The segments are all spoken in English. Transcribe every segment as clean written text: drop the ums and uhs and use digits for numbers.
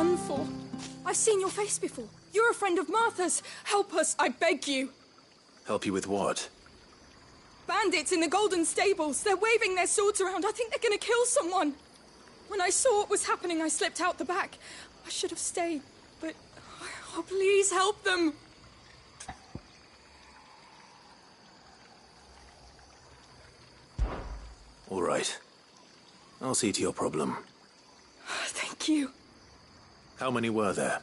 done for. I've seen your face before. You're a friend of Martha's. Help us, I beg you. Help you with what? Bandits in the Golden Stables. They're waving their swords around. I think they're gonna kill someone. When I saw what was happening, I slipped out the back. I should have stayed, but... Oh, please help them. All right. I'll see to your problem. Thank you. How many were there?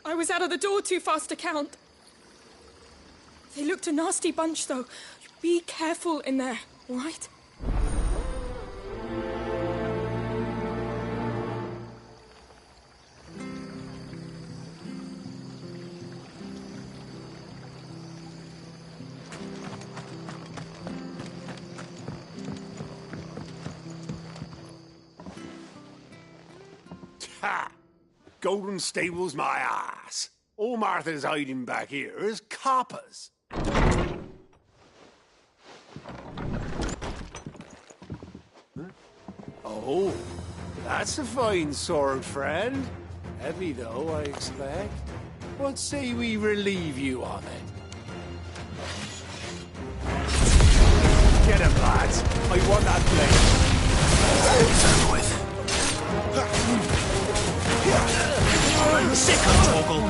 I was out of the door too fast to count. They looked a nasty bunch, though. Be careful in there, all right? Ha! Golden Stables my ass. All Martha's hiding back here is coppers. Huh? Oh, that's a fine sword, friend. Heavy, though, I expect. What say we relieve you of it? Get him, lads. I want that blade. It's over with. I'm sick of Torgal.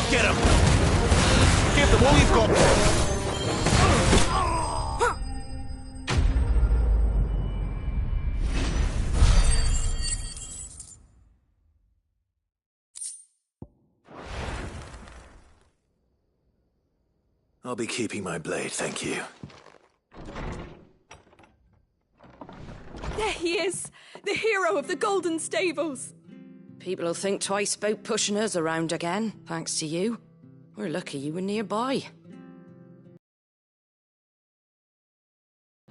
Get him! Give them all you've got! I'll be keeping my blade, thank you. There he is! The hero of the Golden Stables! People will think twice about pushing us around again, thanks to you. We're lucky you were nearby.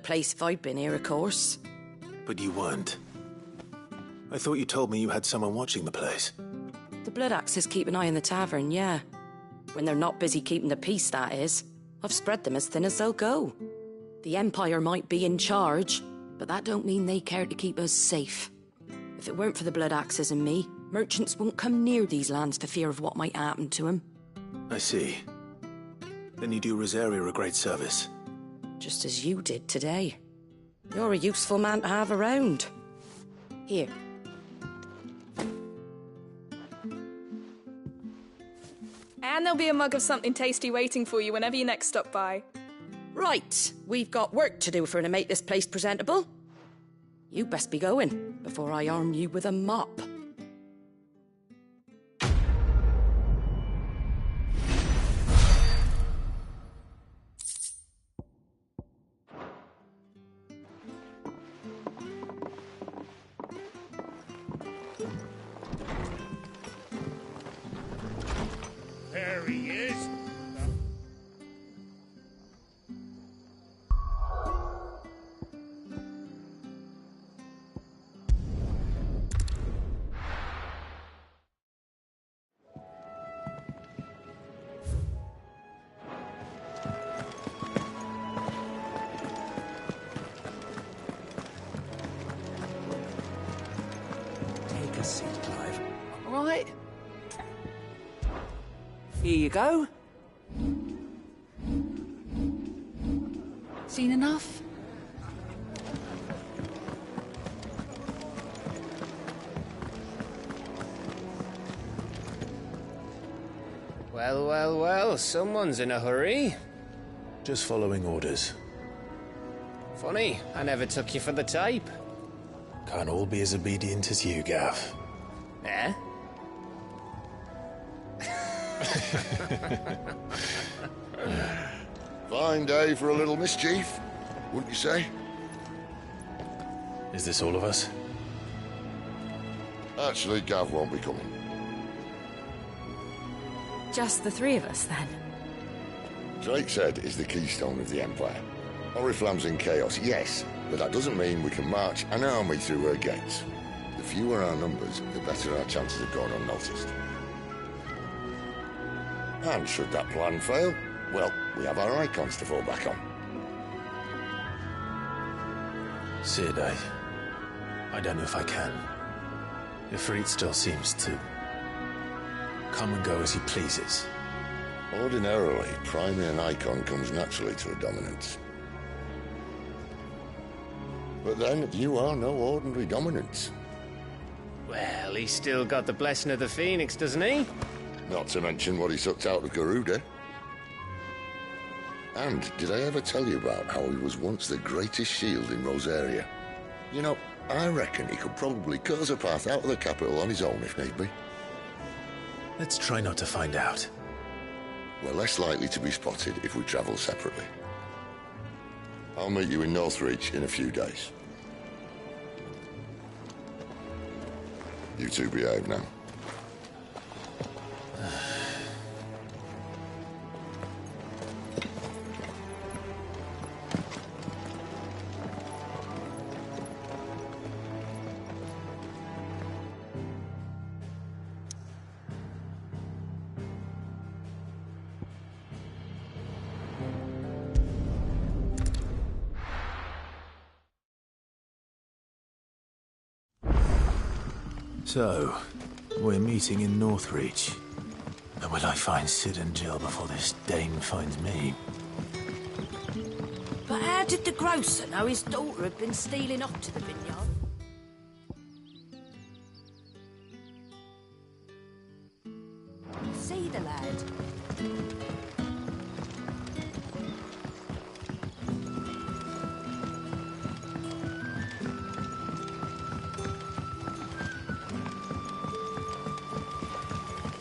Place if I'd been here, of course. But you weren't. I thought you told me you had someone watching the place. The Blood Axes keep an eye on the tavern, yeah. When they're not busy keeping the peace, that is. I've spread them as thin as they'll go. The Empire might be in charge, but that don't mean they care to keep us safe. If it weren't for the Blood Axes and me, merchants won't come near these lands for fear of what might happen to them. I see. Then you do Rosaria a great service. Just as you did today. You're a useful man to have around. Here. And there'll be a mug of something tasty waiting for you whenever you next stop by. Right, we've got work to do for to make this place presentable. You best be going, before I arm you with a mop. There he is. Take a seat, Clive. All right. Here you go. Seen enough? Well, well, well, someone's in a hurry. Just following orders. Funny, I never took you for the type. Can't all be as obedient as you, Gav. Eh? Fine day for a little mischief, wouldn't you say? Is this all of us? Actually, Gav won't be coming. Just the three of us, then? Drake's Head is the keystone of the Empire. Oriflamme's in chaos, yes, but that doesn't mean we can march an army through her gates. The fewer our numbers, the better our chances of going unnoticed. And should that plan fail, well, we have our icons to fall back on. Sid, I don't know if I can. Ifrit still seems to come and go as he pleases. Ordinarily, priming an icon comes naturally to a dominance. But then, you are no ordinary dominance. Well, he's still got the blessing of the Phoenix, doesn't he? Not to mention what he sucked out of Garuda. And did I ever tell you about how he was once the greatest shield in Rosaria? You know, I reckon he could probably cut us a path out of the capital on his own if need be. Let's try not to find out. We're less likely to be spotted if we travel separately. I'll meet you in Northreach in a few days. You two behave now. So, we're meeting in Northreach. And will I find Sid and Jill before this Dane finds me? But how did the grocer know his daughter had been stealing off to the vineyard? See the lad?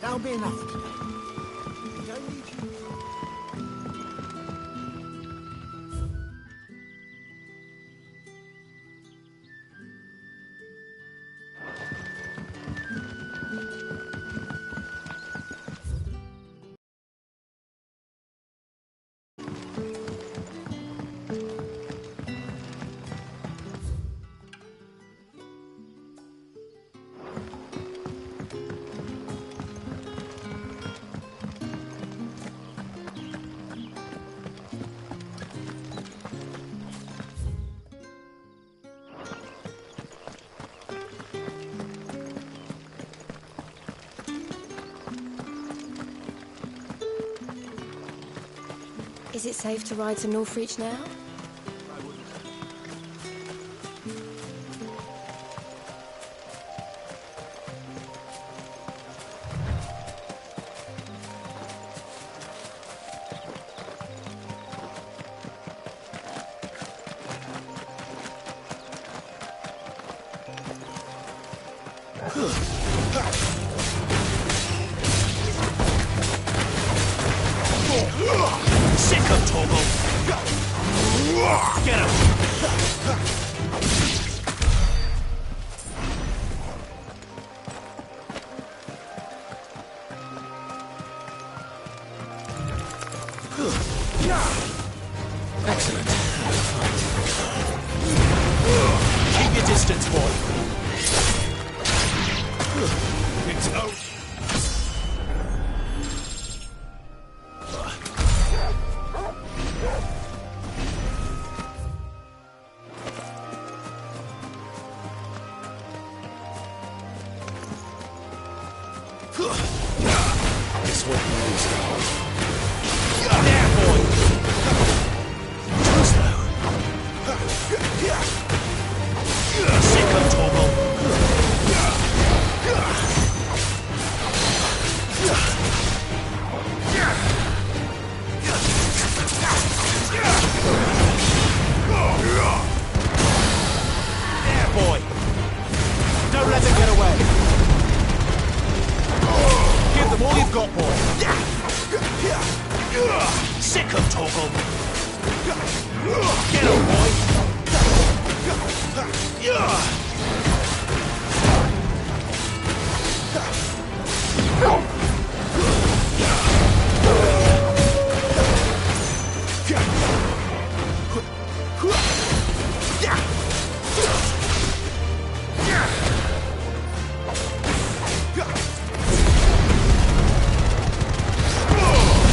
That'll be enough today. We don't need you. Is it safe to ride to Northreach now? Sick of Toggle! Get him! Excellent. Keep your distance, boy. It's out. This won't be easy. There, boy! Too slow. Sick of Toggle! There, boy! Don't let them get away! Give them all you've got, boy! Sick of Toggle! Get him, boy!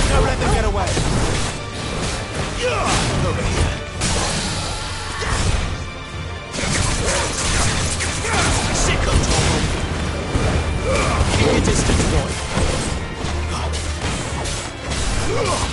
Don't let them get away! Over here. Finished!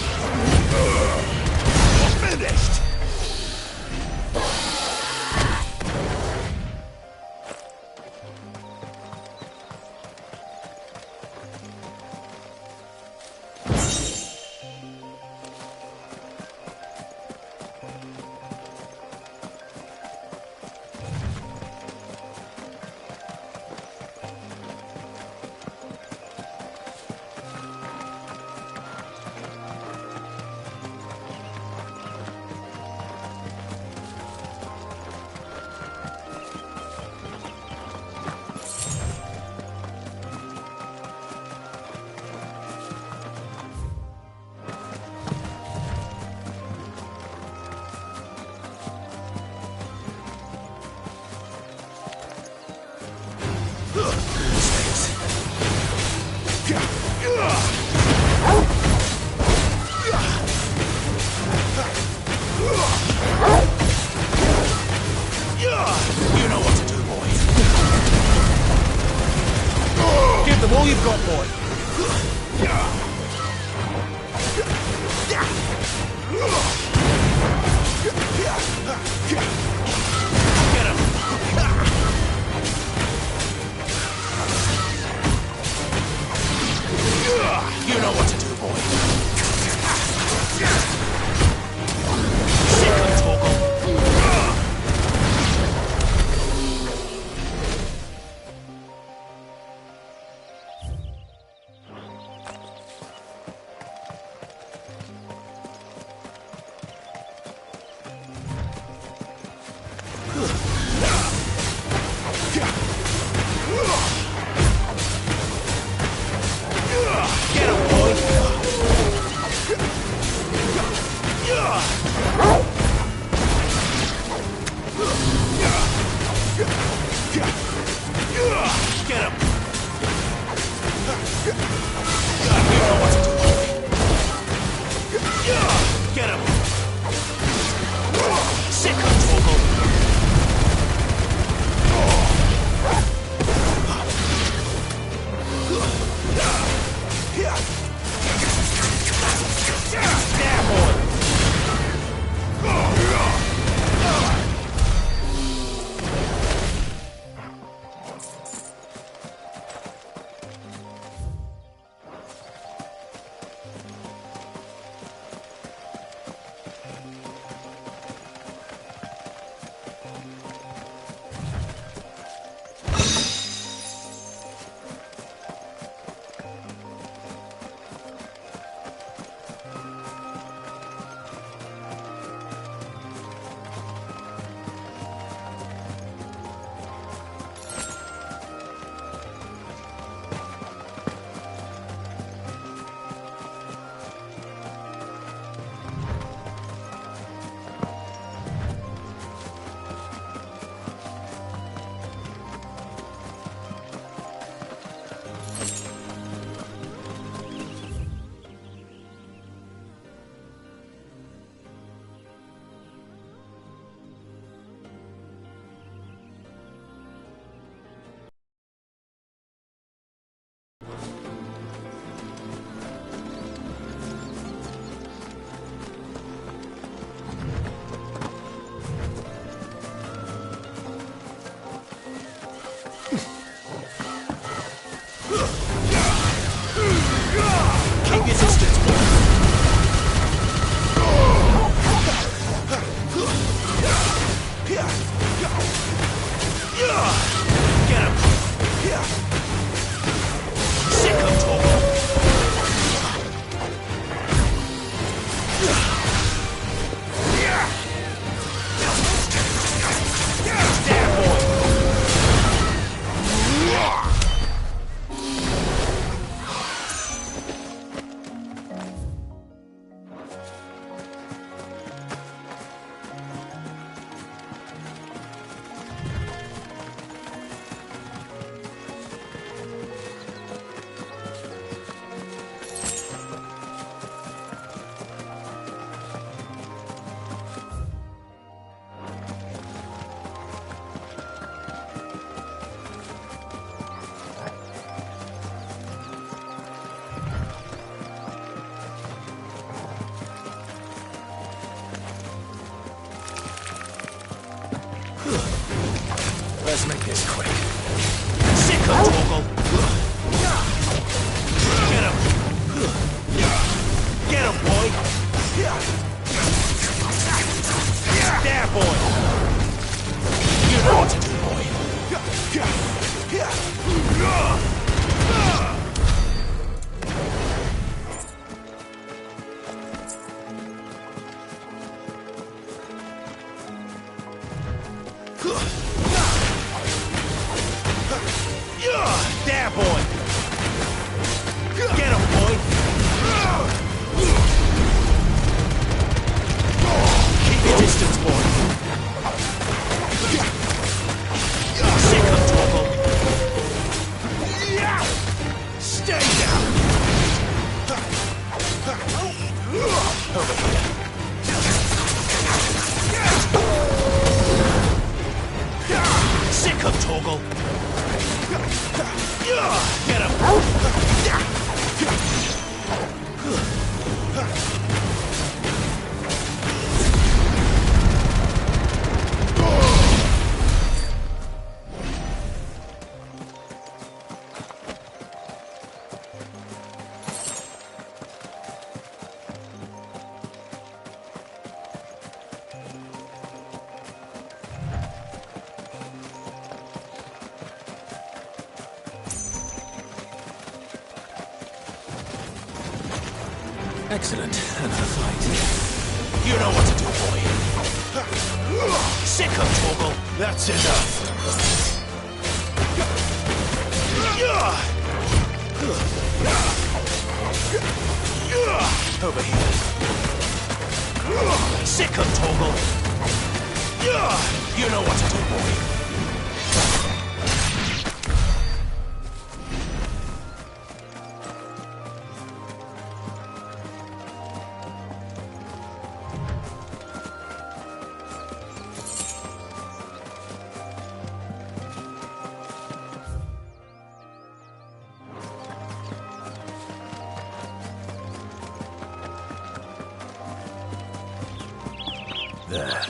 Let's make this quick. Sick of Torgal! Get him! Get him, boy! There, boy! You know what to do, boy! There, boy! Get him, boy! Keep your distance, boy! Sick of Torgal! Stay down! Over here. Sick of Torgal! Get him! Excellent. Another fight. You know what to do, boy. Sick of Torgal. That's enough. Over here. Sick of Torgal. You know what to do, boy. There.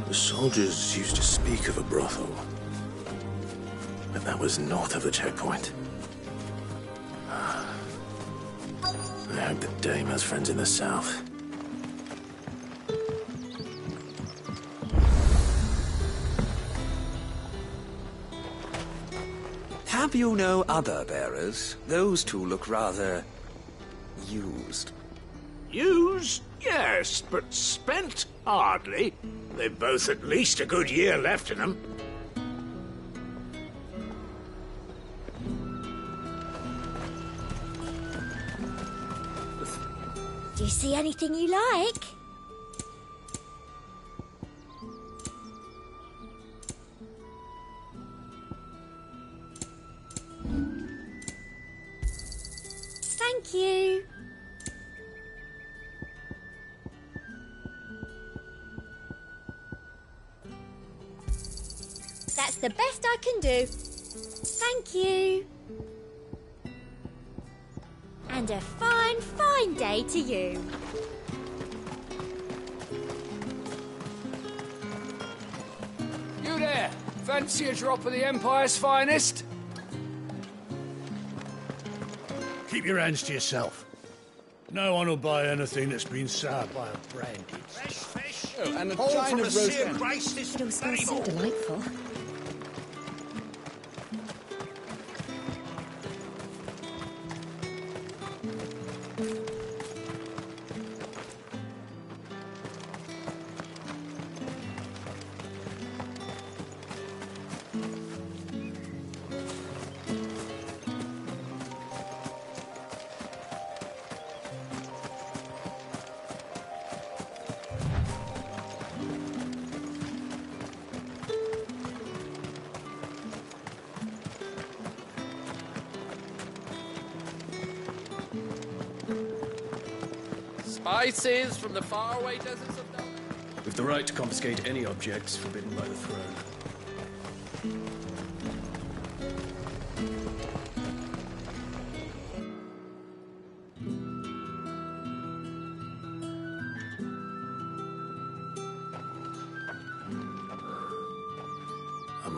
The soldiers used to speak of a brothel. But that was north of the checkpoint. I hope the dame has friends in the south. Have you no other bearers? Those two look rather... used. Used? Yes, but spent? Hardly. They've both at least a good year left in them. Do you see anything you like? Thank you. That's the best I can do. Thank you. And a fine, fine day to you. You there! Fancy a drop of the Empire's finest? Keep your hands to yourself. No one will buy anything that's been soured by a branded. Fresh fish! Oh, and a Whole chine from of a roast seared lamb. rice is It all smells so valuable. delightful. Spices from the faraway deserts of Delta. With the right to confiscate any objects forbidden by the throne.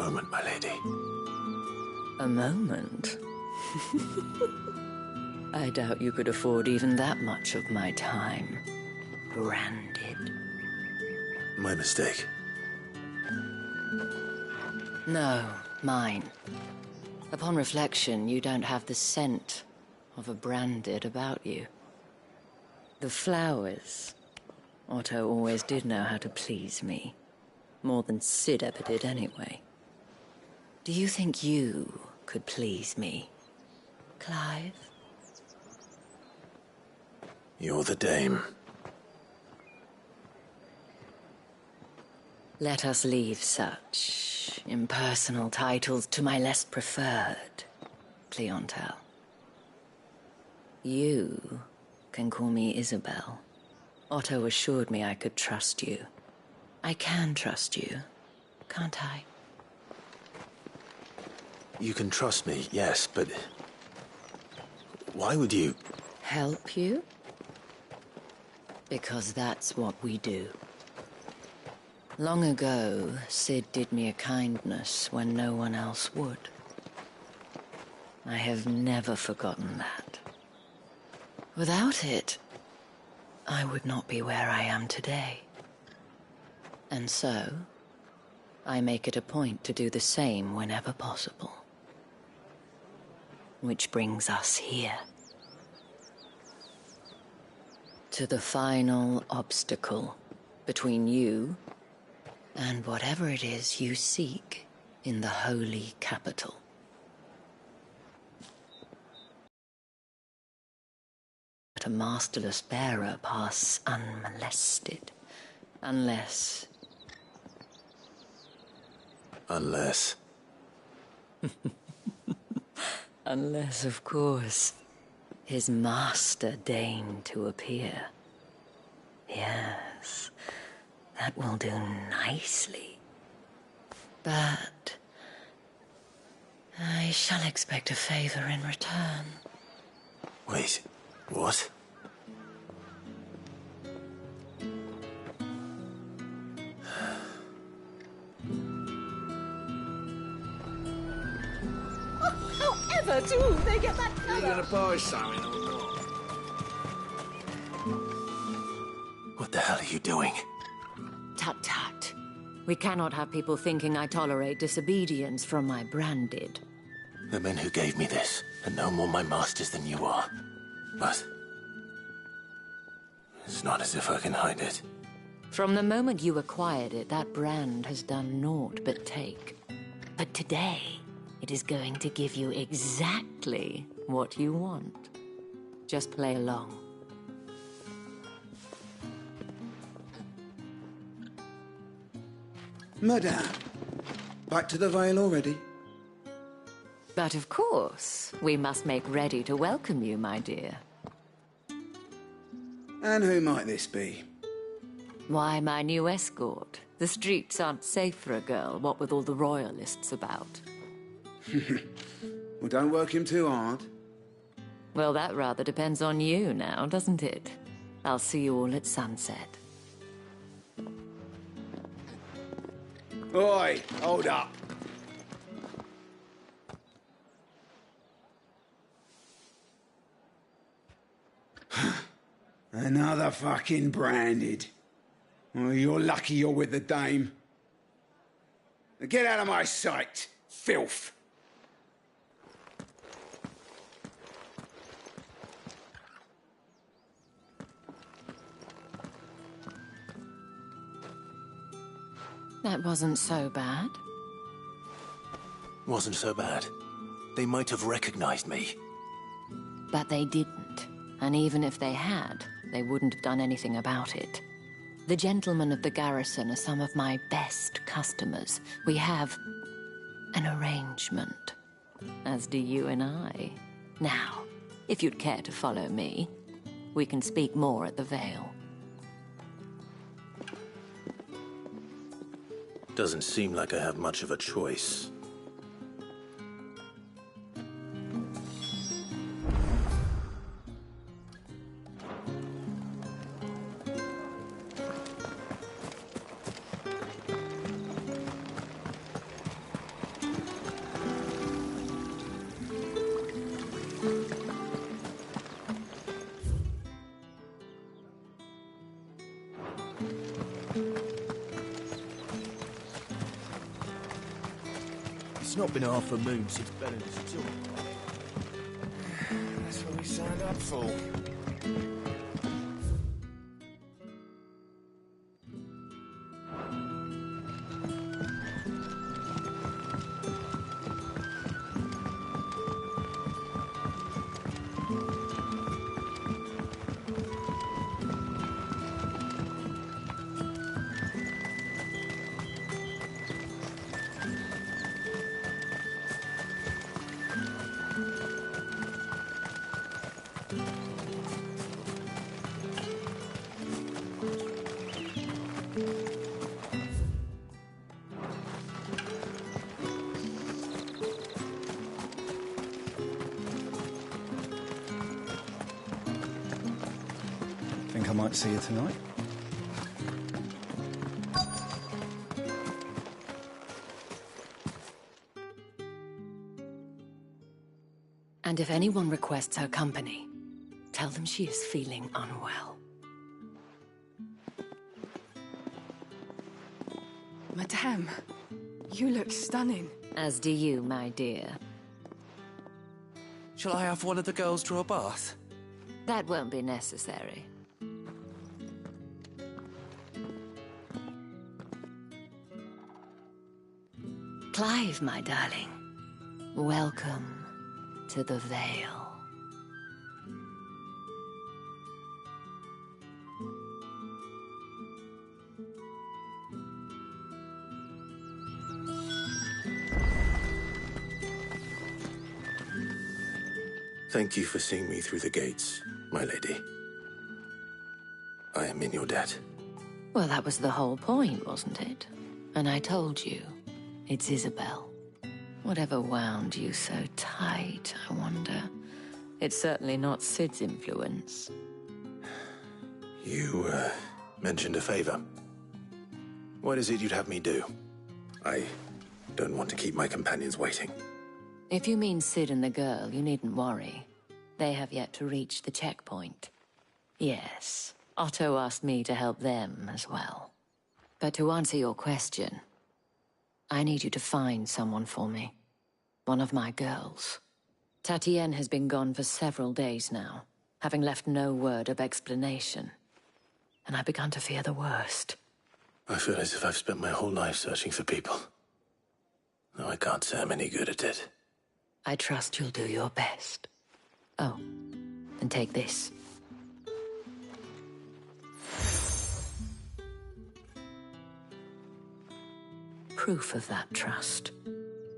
moment, my lady. A moment? I doubt you could afford even that much of my time. Branded. My mistake. No, mine. Upon reflection, you don't have the scent of a branded about you. The flowers. Otto always did know how to please me. More than Sid ever did anyway. Do you think you could please me, Clive? You're the dame. Let us leave such impersonal titles to my less preferred clientele. You can call me Isabel. Otto assured me I could trust you. I can trust you, can't I? You can trust me, yes, but... why would you... Help you? Because that's what we do. Long ago, Sid did me a kindness when no one else would. I have never forgotten that. Without it, I would not be where I am today. And so, I make it a point to do the same whenever possible. Which brings us here. To the final obstacle between you and whatever it is you seek in the holy capital. Let a masterless bearer pass unmolested, unless... Unless... Unless, of course, his master deigned to appear. Yes, that will do nicely. But I shall expect a favor in return. Wait, what? However do they get that colour? Are you gonna buy something or not? What the hell are you doing? Tut tut. We cannot have people thinking I tolerate disobedience from my branded. The men who gave me this are no more my masters than you are. But... it's not as if I can hide it. From the moment you acquired it, that brand has done naught but take. But today, it is going to give you exactly what you want. Just play along. Madame, back to the Vale already? But of course, we must make ready to welcome you, my dear. And who might this be? Why, my new escort. The streets aren't safe for a girl, what with all the royalists about. Well, don't work him too hard. Well, that rather depends on you now, doesn't it? I'll see you all at sunset. Oi, hold up. Another fucking branded. Oh, you're lucky you're with the dame. Now get out of my sight, filth. That wasn't so bad. Wasn't so bad. They might have recognized me. But they didn't. And even if they had, they wouldn't have done anything about it. The gentlemen of the garrison are some of my best customers. We have an arrangement, as do you and I. Now, if you'd care to follow me, we can speak more at the Vale. Doesn't seem like I have much of a choice. It's not been half a moon since Bellen's tour. That's what we signed up for. Think I might see you tonight? And if anyone requests her company, tell them she is feeling unwell. Madame, you look stunning. As do you, my dear. Shall I have one of the girls draw a bath? That won't be necessary. Clive, my darling. Welcome to the Vale. Thank you for seeing me through the gates, my lady. I am in your debt. Well, that was the whole point, wasn't it? And I told you, it's Isabel. Whatever wound you so tight, I wonder. It's certainly not Sid's influence. You, mentioned a favor. What is it you'd have me do? I don't want to keep my companions waiting. If you mean Sid and the girl, you needn't worry. They have yet to reach the checkpoint. Yes, Otto asked me to help them as well. But to answer your question, I need you to find someone for me. One of my girls. Tryin has been gone for several days now, having left no word of explanation. And I've begun to fear the worst. I feel as if I've spent my whole life searching for people. No, I can't say I'm any good at it. I trust you'll do your best. Oh, and take this. Proof of that trust.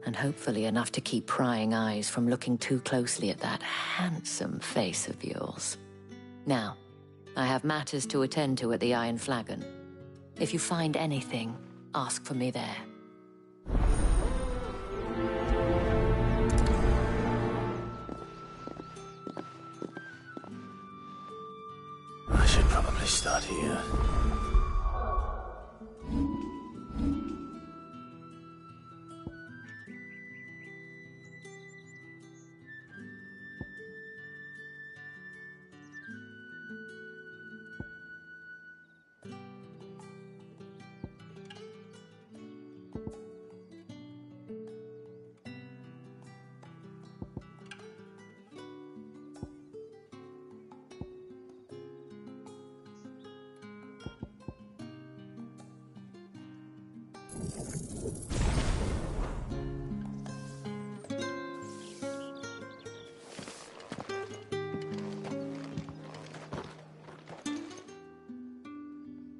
And hopefully enough to keep prying eyes from looking too closely at that handsome face of yours. Now, I have matters to attend to at the Iron Flagon. If you find anything, ask for me there. I should probably start here.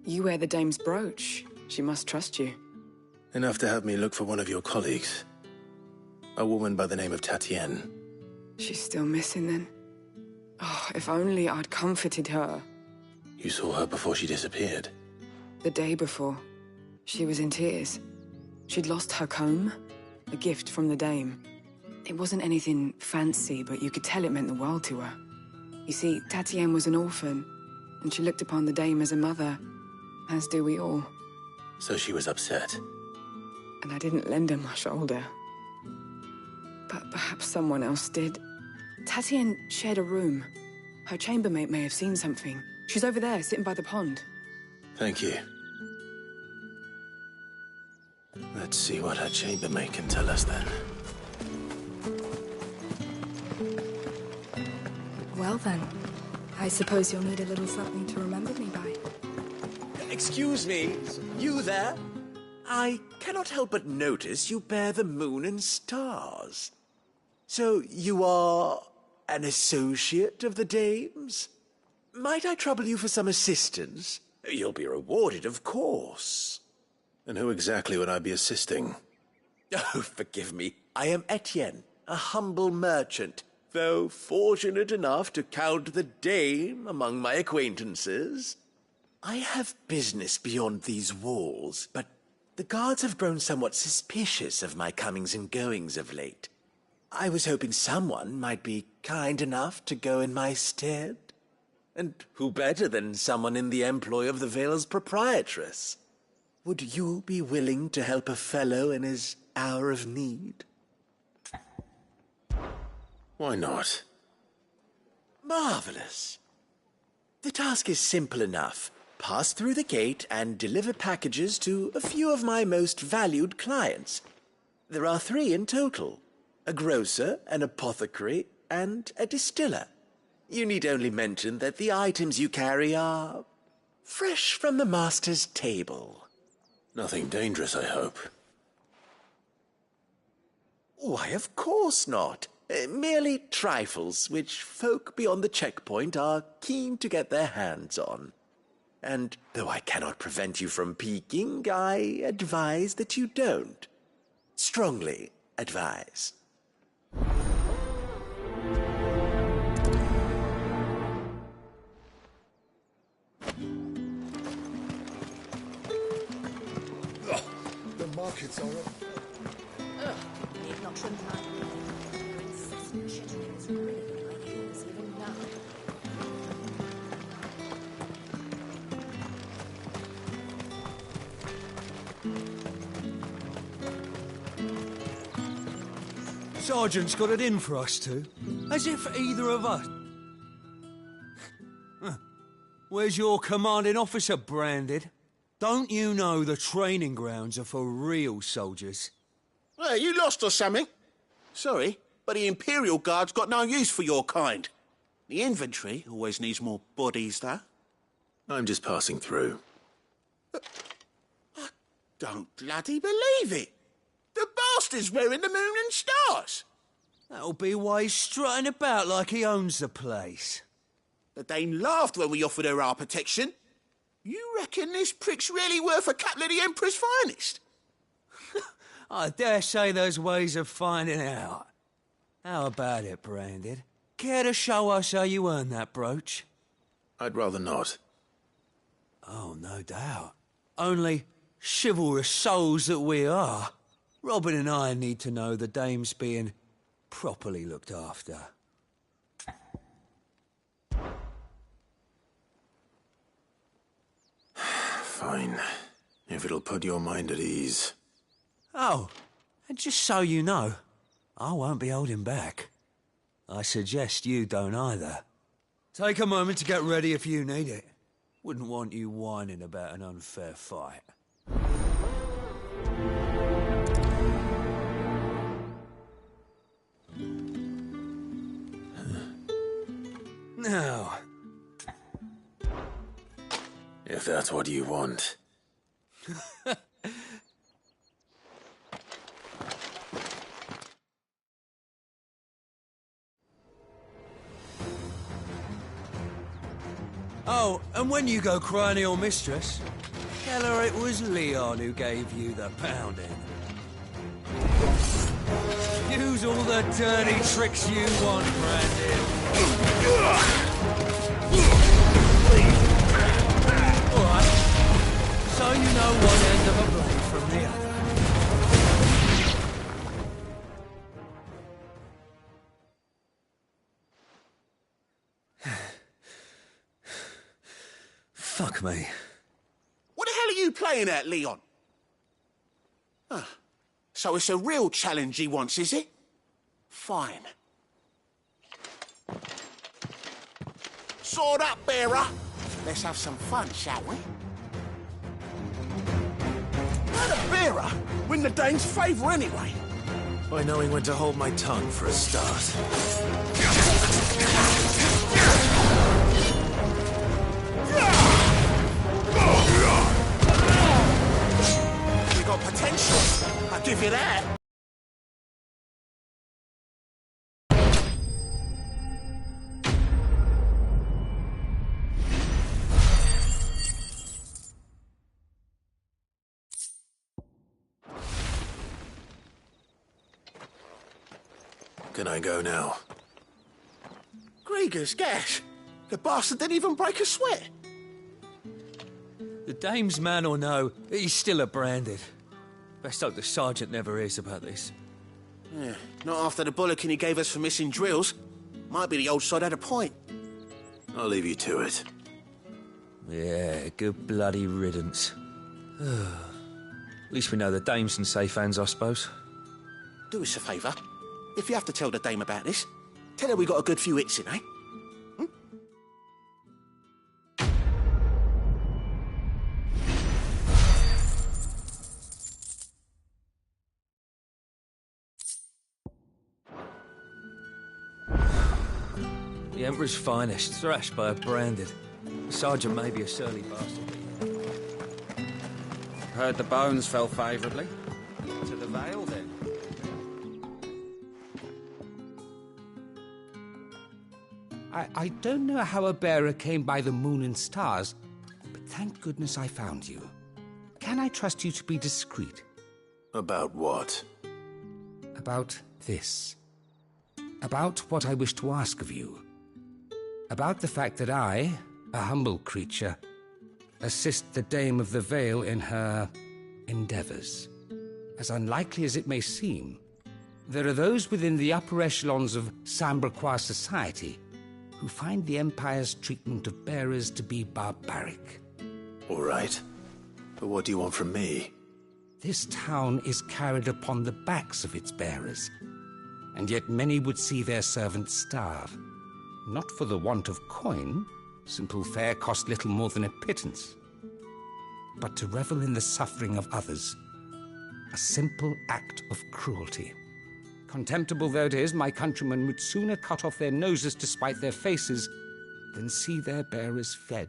You wear the dame's brooch. She must trust you. Enough to have me look for one of your colleagues. A woman by the name of Tryin. She's still missing then. Oh, if only I'd comforted her. You saw her before she disappeared? The day before. She was in tears. She'd lost her comb, a gift from the dame. It wasn't anything fancy, but you could tell it meant the world to her. You see, Tryin was an orphan, and she looked upon the dame as a mother, as do we all. So she was upset. And I didn't lend her my shoulder. But perhaps someone else did. Tryin shared a room. Her chambermaid may have seen something. She's over there, sitting by the pond. Thank you. That Let's see what her chambermaid can tell us then. Well then, I suppose you'll need a little something to remember me by. Excuse me, you there? I cannot help but notice you bear the moon and stars. So you are an associate of the dames? Might I trouble you for some assistance? You'll be rewarded, of course. And who exactly would I be assisting? Oh, forgive me. I am Etienne, a humble merchant, though fortunate enough to count the dame among my acquaintances. I have business beyond these walls, but the guards have grown somewhat suspicious of my comings and goings of late. I was hoping someone might be kind enough to go in my stead. And who better than someone in the employ of the Vale's proprietress? Would you be willing to help a fellow in his hour of need? Why not? Marvelous. The task is simple enough. Pass through the gate and deliver packages to a few of my most valued clients. There are 3 in total: a grocer, an apothecary, and a distiller. You need only mention that the items you carry are fresh from the master's table. Nothing dangerous, I hope. Why, of course not. Merely trifles which folk beyond the checkpoint are keen to get their hands on. And though I cannot prevent you from peeking, I advise that you don't. Strongly advise. The markets are up. Need not remind me. Your incessant chitting is ringing my ears even now. Sergeant's got it in for us two. As if either of us... Where's your commanding officer, Branded? Don't you know the training grounds are for real soldiers? Well, you lost or something? Sorry, but the Imperial Guard's got no use for your kind. The infantry always needs more bodies, though. I'm just passing through. I don't bloody believe it. The bastard's wearing the moon and stars. That'll be why he's strutting about like he owns the place. The dame laughed when we offered her our protection. You reckon this prick's really worth a couple of the Emperor's finest? I dare say there's ways of finding out. How about it, Branded? Care to show us how you earned that brooch? I'd rather not. Oh, no doubt. Only chivalrous souls that we are, Robin and I need to know the dame's being properly looked after. Fine. If it'll put your mind at ease. Oh, and just so you know, I won't be holding back. I suggest you don't either. Take a moment to get ready if you need it. Wouldn't want you whining about an unfair fight. Now... If that's what you want. Oh, and when you go crying to your mistress, tell her it was Leon who gave you the pounding. Use all the dirty tricks you want, Brandon. All right, so you know one end of a blade from the other. Fuck me. What the hell are you playing at, Leon? Ah, so it's a real challenge he wants, is it? Fine. Sword up, bearer. Let's have some fun, shall we? a bearer win the Dane's favour anyway? By knowing when to hold my tongue for a start. You got potential, I'll give you that. Can I go now? Grieger's gash. The bastard didn't even break a sweat. The dame's man or no, he's still a branded. Best hope the sergeant never hears about this. Yeah, not after the bollocking he gave us for missing drills. Might be the old sod had a point. I'll leave you to it. Yeah, good bloody riddance. At least we know the dame's in safe hands, I suppose. Do us a favour. If you have to tell the dame about this, tell her we got a good few hits in, eh? The Emperor's finest, thrashed by a branded. The sergeant may be a surly bastard. Heard the bones fell favourably. To the Vale, then. I don't know how a bearer came by the moon and stars, but thank goodness I found you. Can I trust you to be discreet? About what? About this. About what I wish to ask of you. About the fact that I, a humble creature, assist the Dame of the Vale in her endeavours. As unlikely as it may seem, there are those within the upper echelons of Sambraquois society who find the Empire's treatment of bearers to be barbaric. All right. But what do you want from me? This town is carried upon the backs of its bearers, and yet many would see their servants starve. Not for the want of coin, simple fare cost little more than a pittance, but to revel in the suffering of others, a simple act of cruelty. Contemptible though it is, my countrymen would sooner cut off their noses to spite their faces than see their bearers fed.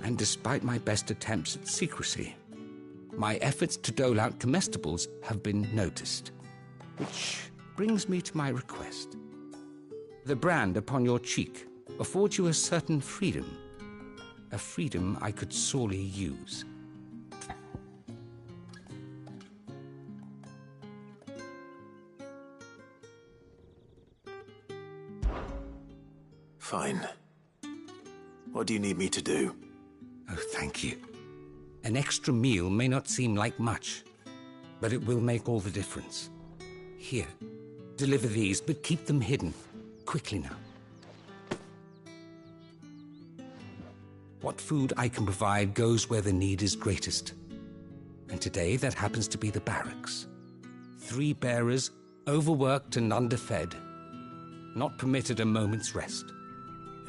And despite my best attempts at secrecy, my efforts to dole out comestibles have been noticed. Which brings me to my request. The brand upon your cheek affords you a certain freedom, a freedom I could sorely use. Fine. What do you need me to do? Oh, thank you. An extra meal may not seem like much, but it will make all the difference. Here, deliver these, but keep them hidden. Quickly now. What food I can provide goes where the need is greatest. And today that happens to be the barracks. 3 bearers, overworked and underfed, not permitted a moment's rest.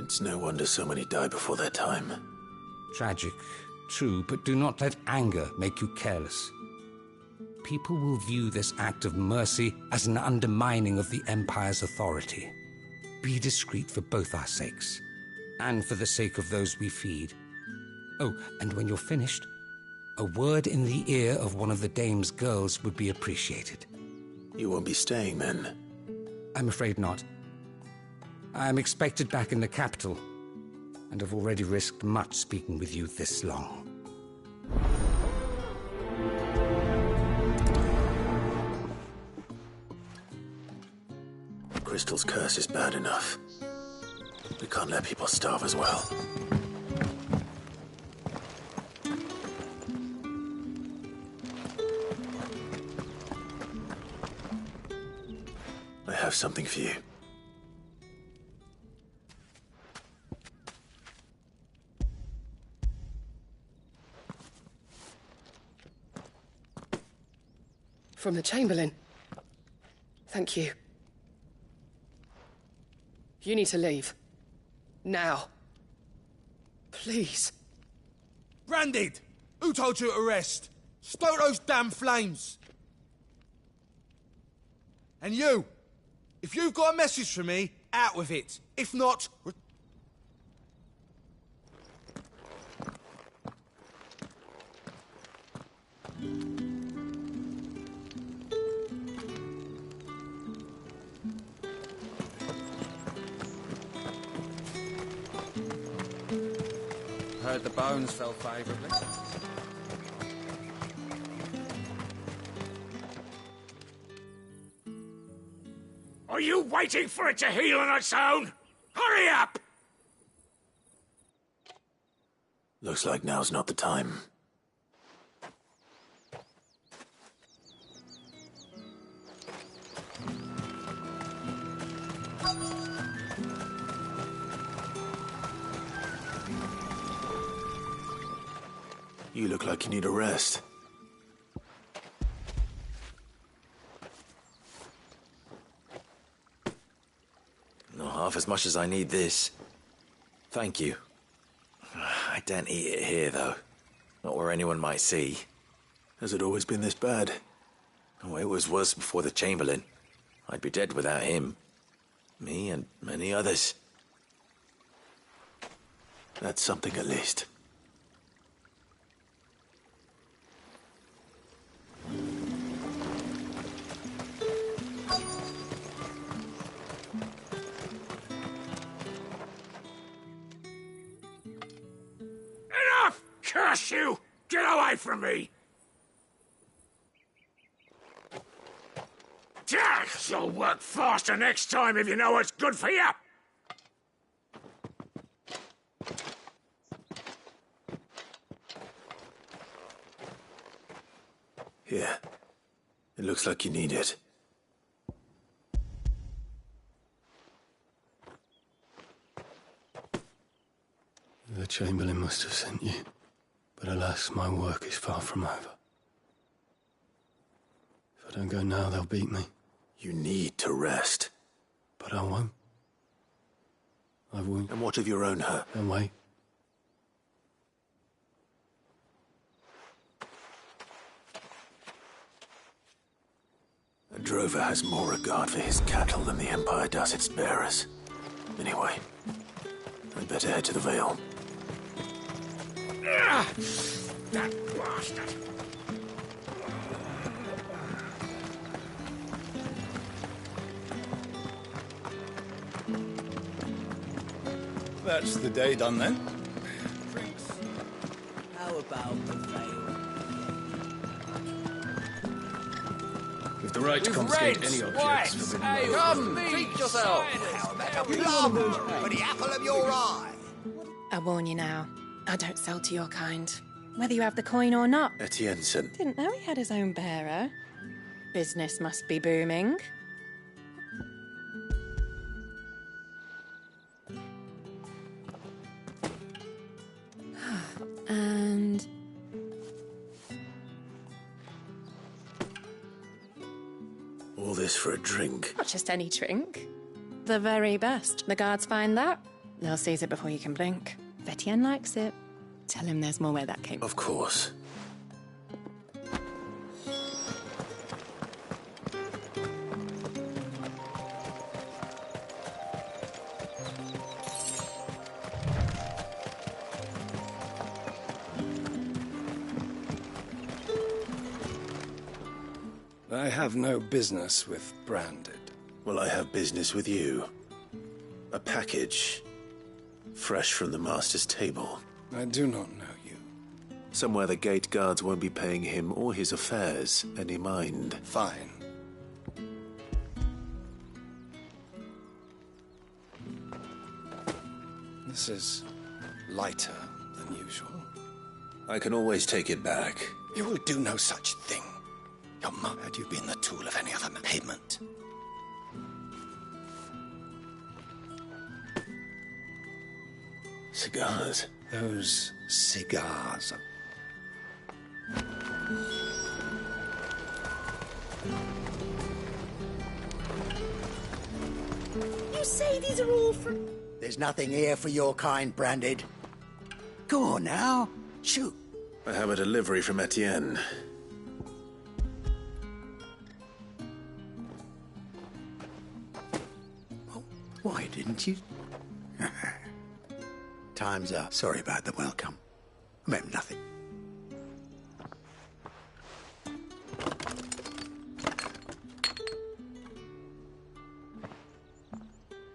It's no wonder so many die before their time. Tragic, true, but do not let anger make you careless. People will view this act of mercy as an undermining of the Empire's authority. Be discreet for both our sakes, and for the sake of those we feed. Oh, and when you're finished, a word in the ear of one of the Dame's girls would be appreciated. You won't be staying then? I'm afraid not. I am expected back in the capital, and have already risked much speaking with you this long. Crystal's curse is bad enough. We can't let people starve as well. I have something for you. From the Chamberlain. Thank you. You need to leave. Now. Please. Branded! Who told you to arrest? Stoke those damn flames! And you, if you've got a message for me, out with it. If not... Heard the bones fell favourably. Are you waiting for it to heal on its own? Hurry up! Looks like now's not the time. You look like you need a rest. Not half as much as I need this. Thank you. I daren't eat it here, though. Not where anyone might see. Has it always been this bad? Oh, it was worse before the Chamberlain. I'd be dead without him. Me and many others. That's something at least. Enough! Curse you! Get away from me! You'll work faster next time if you know what's good for you! Here. It looks like you need it. The Chamberlain must have sent you. But alas, my work is far from over. If I don't go now, they'll beat me. You need to rest. But I won't. I won't. And what of your own hurt? Then wait. A drover has more regard for his cattle than the Empire does its bearers. Anyway, I'd better head to the Vale. That bastard! That's the day done then. How about the Vale? With the right to confiscate any objects forbidden by the Come, throne. treat yourself! For the apple of your eye! I warn you now, I don't sell to your kind. Whether you have the coin or not. Etienneson. Didn't know he had his own bearer. Business must be booming. And... All this for a drink. not just any drink. The very best. The guards find that, they'll seize it before you can blink. If Etienne likes it, tell him there's more where that came from. Of course. I have no business with Branded. Well, I have business with you. A package. Fresh from the Master's table. I do not know you. Somewhere the gate guards won't be paying him or his affairs any mind. Fine. This is lighter than usual. I can always take it back. You will do no such thing. Your mother, had you been the tool of any other payment? Cigars. Those cigars. You say these are all from... There's nothing here for your kind, Branded. Go on now. Shoot. I have a delivery from Etienne. didn't you? Time's up. Sorry about the welcome. I meant nothing.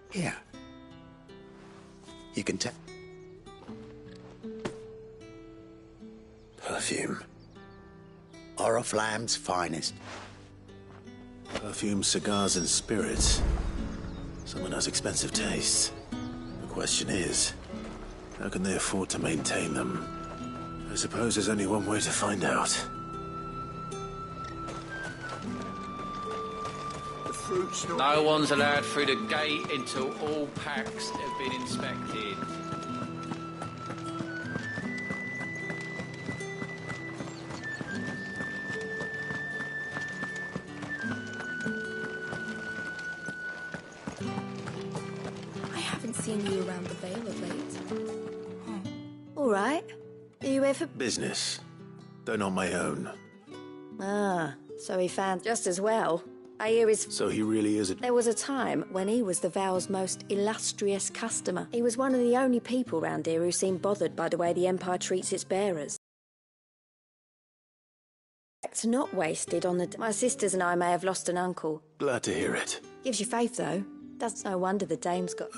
Here. You can tell. Perfume. Oriflamme's finest. Perfume, cigars, and spirits. Someone has expensive tastes. The question is, how can they afford to maintain them? I suppose there's only one way to find out. The fruit's not... No one's allowed through the gate until all packs have been inspected. I haven't seen you around the Vale of late. All right. Are you ever... Business. Though not my own. Ah, so he found just as well. I hear his... So he really is a... There was a time when he was the Val's most illustrious customer. He was one of the only people round here who seemed bothered by the way the Empire treats its bearers. It's not wasted on the... My sisters and I may have lost an uncle. Glad to hear it. Gives you faith, though. That's no wonder the dame's got...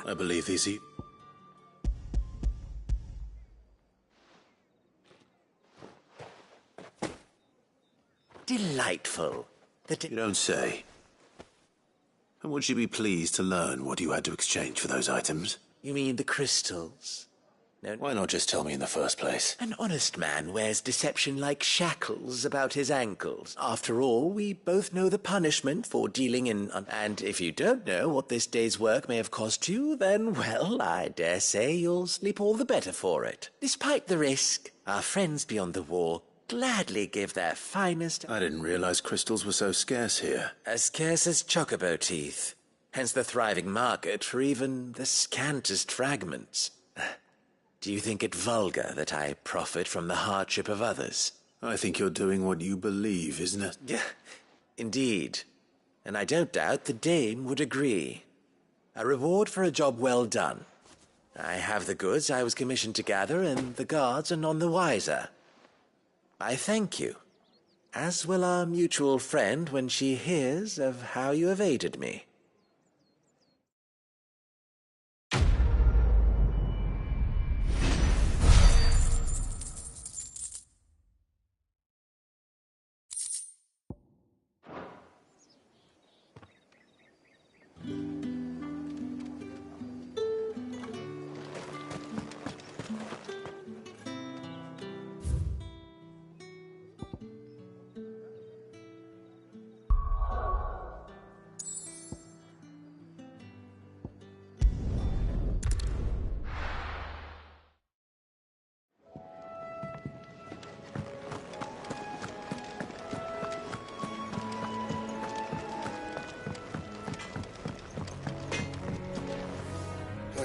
I believe these... Delightful. You don't say. And would you be pleased to learn what you had to exchange for those items? You mean the crystals? No. Why not just tell me in the first place? An honest man wears deception like shackles about his ankles. After all, we both know the punishment for dealing in... And if you don't know what this day's work may have cost you, then, well, I dare say you'll sleep all the better for it. Despite the risk, our friends beyond the wall gladly give their finest... I didn't realize crystals were so scarce here. As scarce as chocobo teeth. Hence the thriving market for even the scantest fragments. Do you think it vulgar that I profit from the hardship of others? I think you're doing what you believe, isn't it? Yeah, indeed. And I don't doubt the dame would agree. A reward for a job well done. I have the goods I was commissioned to gather, and the guards are none the wiser. I thank you, as will our mutual friend when she hears of how you have aided me.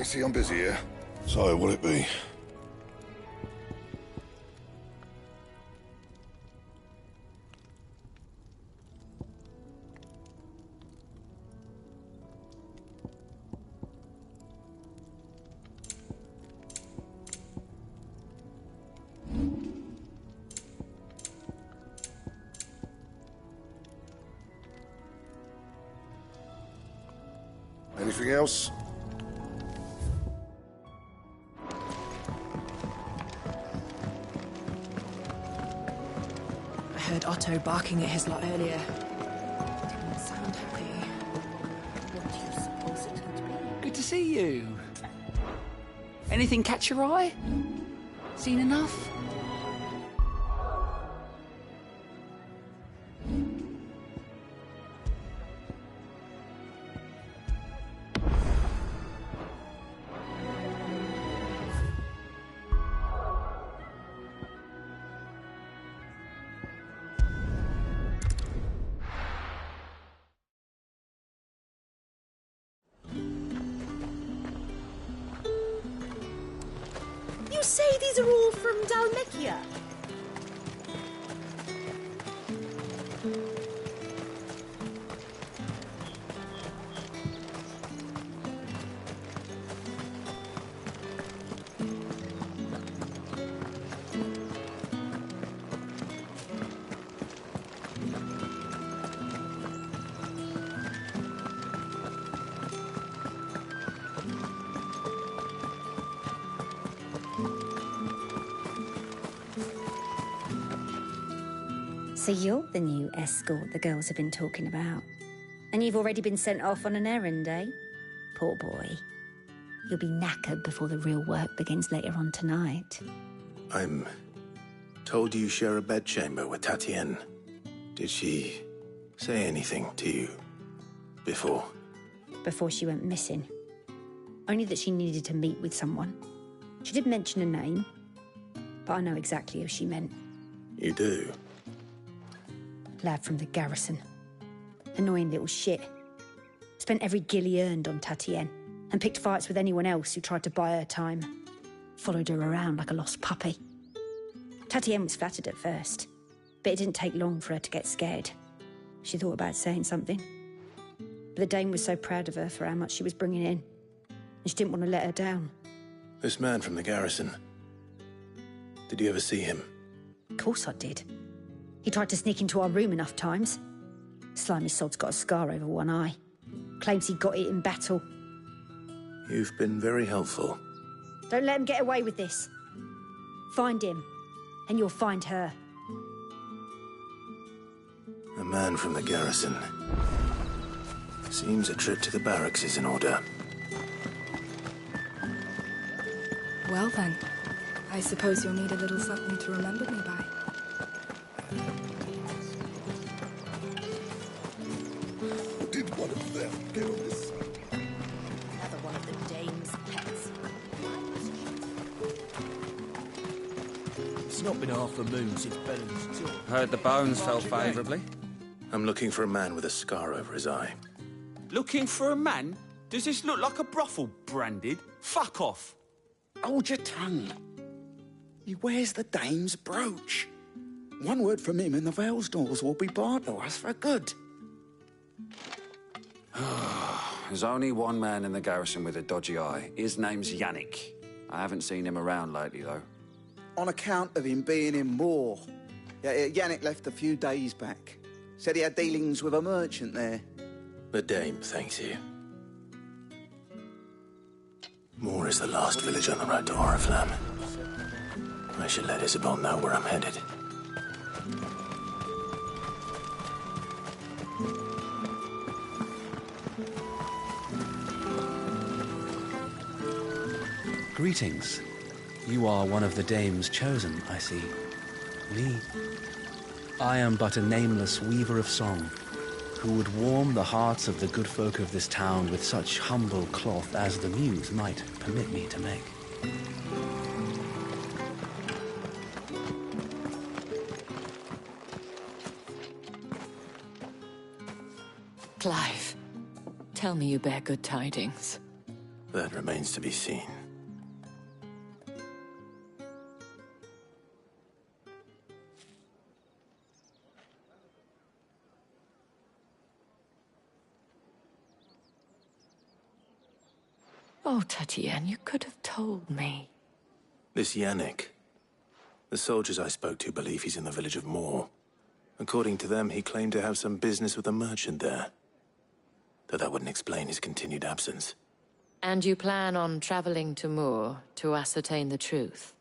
See, I'm busy here. So, what'll it be? Anything else? I heard Otto barking at his lot earlier. Didn't sound happy. What do you suppose it could be? Good to see you. Anything catch your eye? Seen enough? these are all from Dalmekia? So you're the new escort the girls have been talking about. And you've already been sent off on an errand, eh? Poor boy. You'll be knackered before the real work begins later on tonight. I'm told you share a bedchamber with Tryin. Did she say anything to you before? Before she went missing. Only that she needed to meet with someone. She did mention a name, but I know exactly who she meant. You do? Lad from the garrison. Annoying little shit. Spent every guil he earned on Tryin and picked fights with anyone else who tried to buy her time. Followed her around like a lost puppy. Tryin was flattered at first, but it didn't take long for her to get scared. She thought about saying something. But the Dane was so proud of her for how much she was bringing in, and she didn't want to let her down. This man from the garrison. Did you ever see him? Of course I did. He tried to sneak into our room enough times. Slimy sod's got a scar over one eye. Claims he got it in battle. You've been very helpful. Don't let him get away with this. Find him, and you'll find her. A man from the garrison. Seems a trip to the barracks is in order. Well then, I suppose you'll need a little something to remember me by. Did one of them get on this? Another one of the dame's pets. It's not been half a moon since Bellum's tour. Heard the bones fell favourably. I'm looking for a man with a scar over his eye. Looking for a man? Does this look like a brothel, Branded? Fuck off. Hold your tongue. He wears the dame's brooch. One word from him and the Vale's doors will be barred to us for good. There's only one man in the garrison with a dodgy eye. His name's Yannick. I haven't seen him around lately, though. On account of him being in Moor. Yeah, Yannick left a few days back. Said he had dealings with a merchant there. The dame thanks you. Moor is the last village on the road to Oriflamme. I should let Isabel know where I'm headed. Greetings. You are one of the dame's chosen, I see. Me? I am but a nameless weaver of song, who would warm the hearts of the good folk of this town with such humble cloth as the muse might permit me to make. Clive, tell me you bear good tidings. That remains to be seen. Oh, Tryin, you could have told me. This Yannick. The soldiers I spoke to believe he's in the village of Moor. According to them, he claimed to have some business with a merchant there. Though that wouldn't explain his continued absence. And you plan on traveling to Moor to ascertain the truth?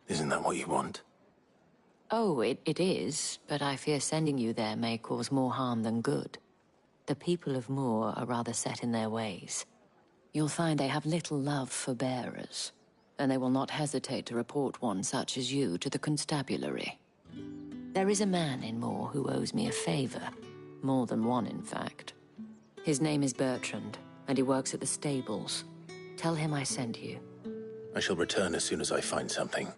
Isn't that what you want? Oh, it is, but I fear sending you there may cause more harm than good. The people of Moor are rather set in their ways. You'll find they have little love for bearers, and they will not hesitate to report one such as you to the constabulary. There is a man in Moor who owes me a favor. More than one, in fact. His name is Bertrand, and he works at the stables. Tell him I sent you. I shall return as soon as I find something.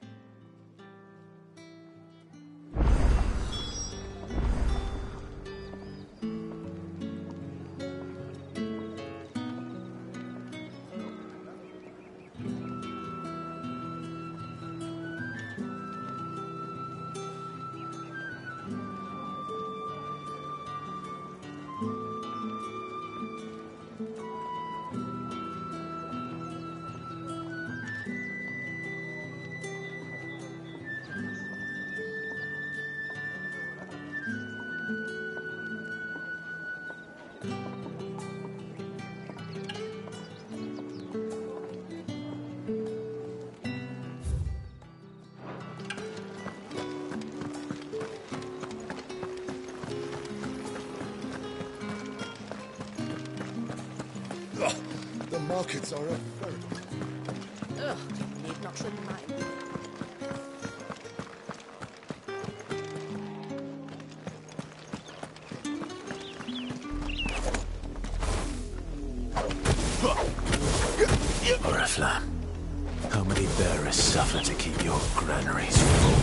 markets are up. Ugh, need not remind me. Oriflamme, how many bearers suffer to keep your granaries full?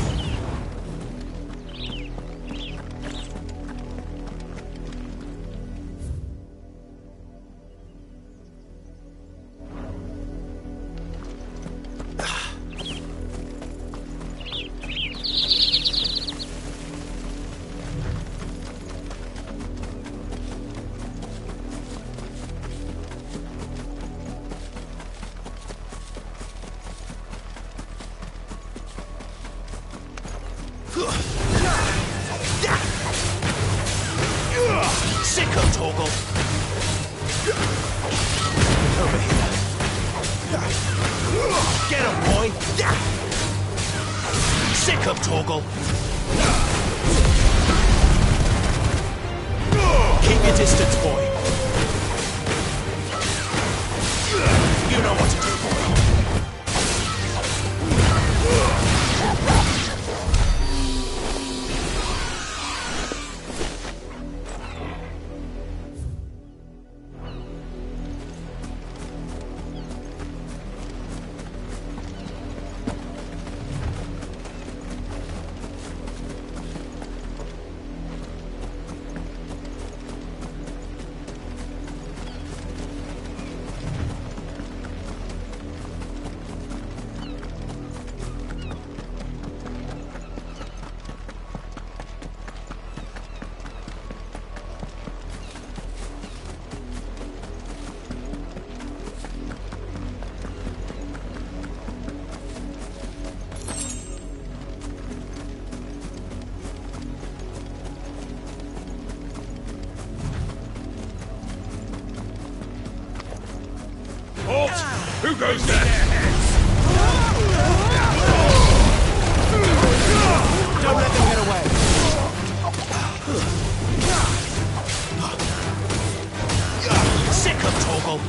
Who goes there? Don't let them get away. Sick of Torgal!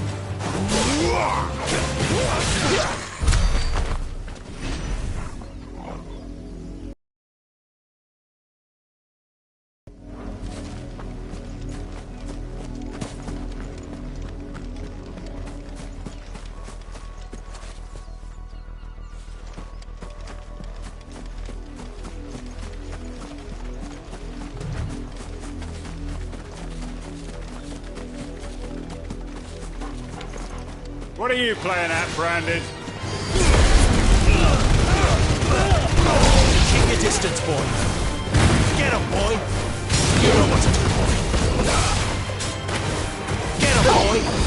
What are you playing at, Brandon? Keep your distance, boy. Get him, boy. You know what to do, boy. Get him, boy.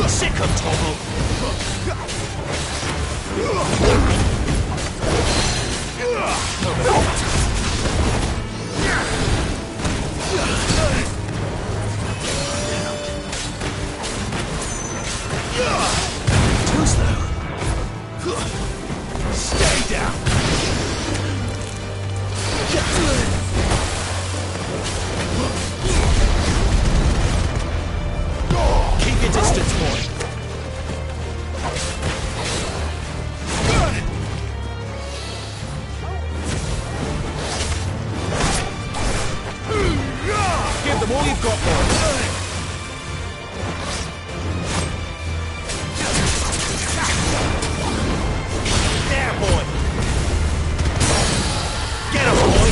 Sick of Toggle! Too slow. Stay down. Keep your distance, boy. Give them all you've got, boy. There, boy. Get him, boy.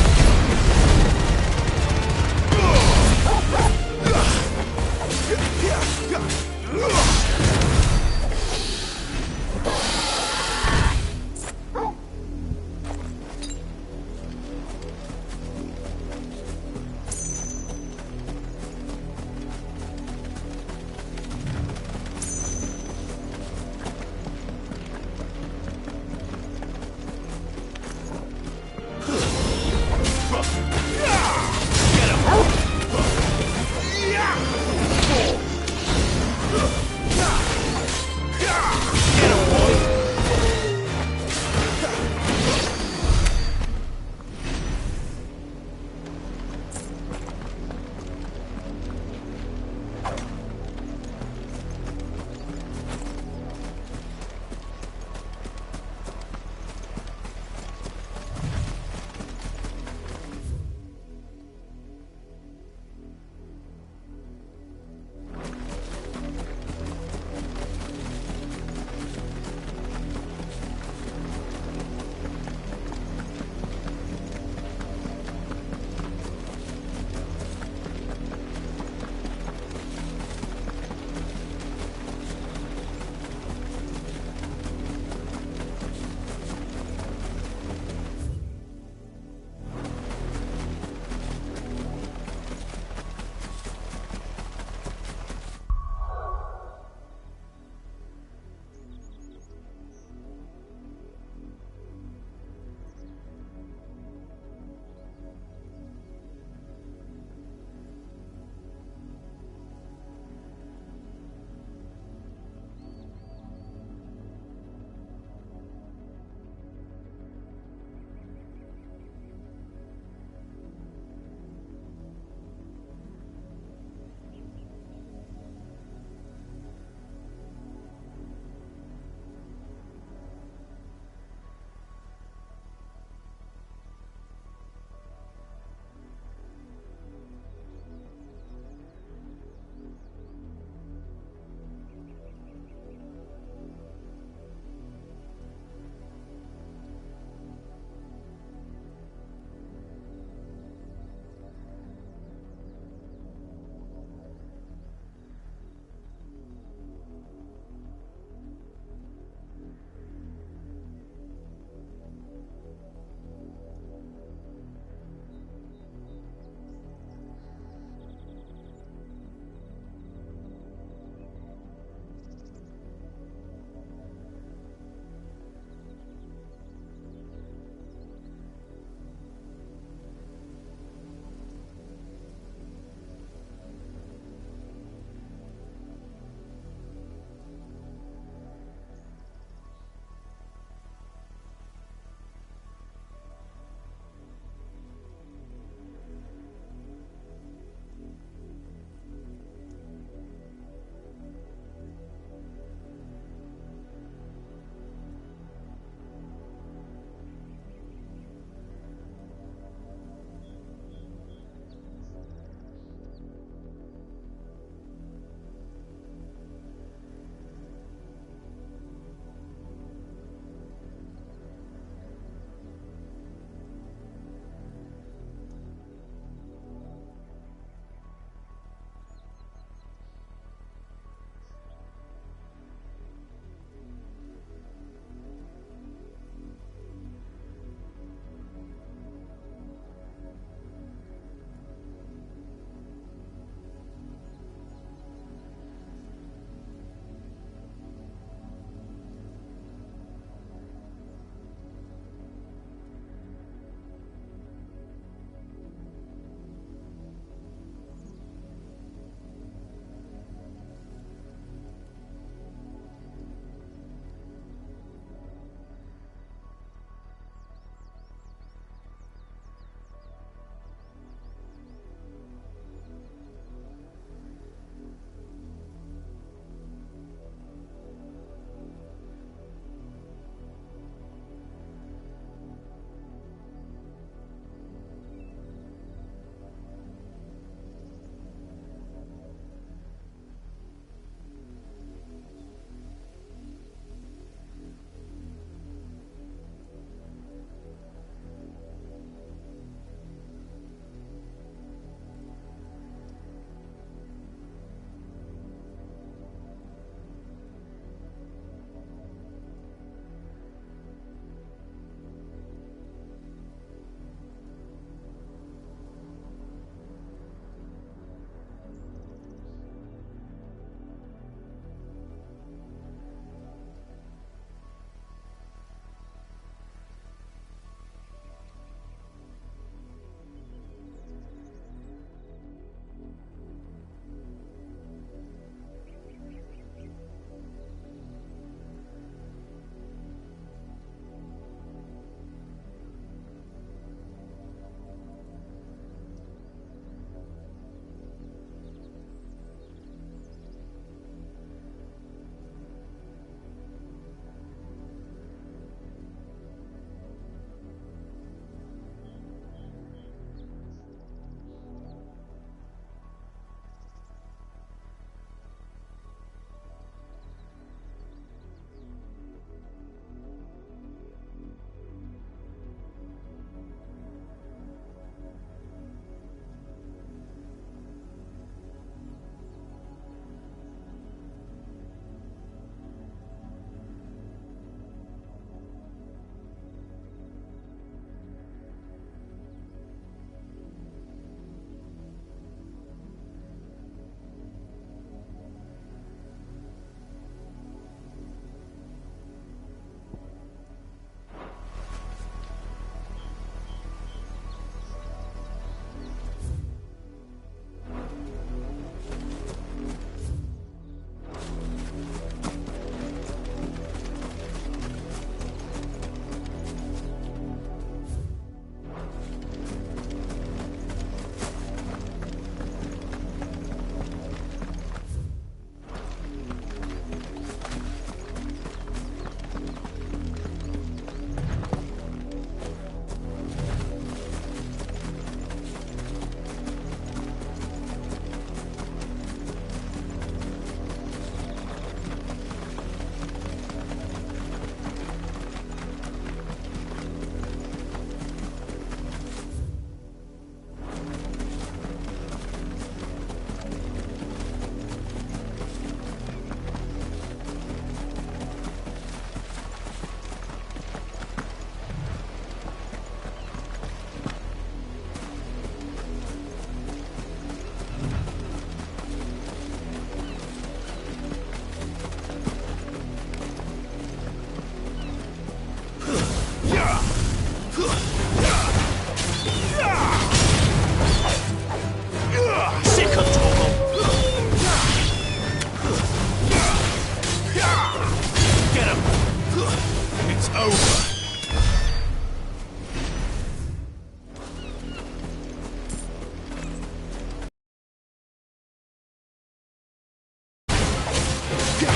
Give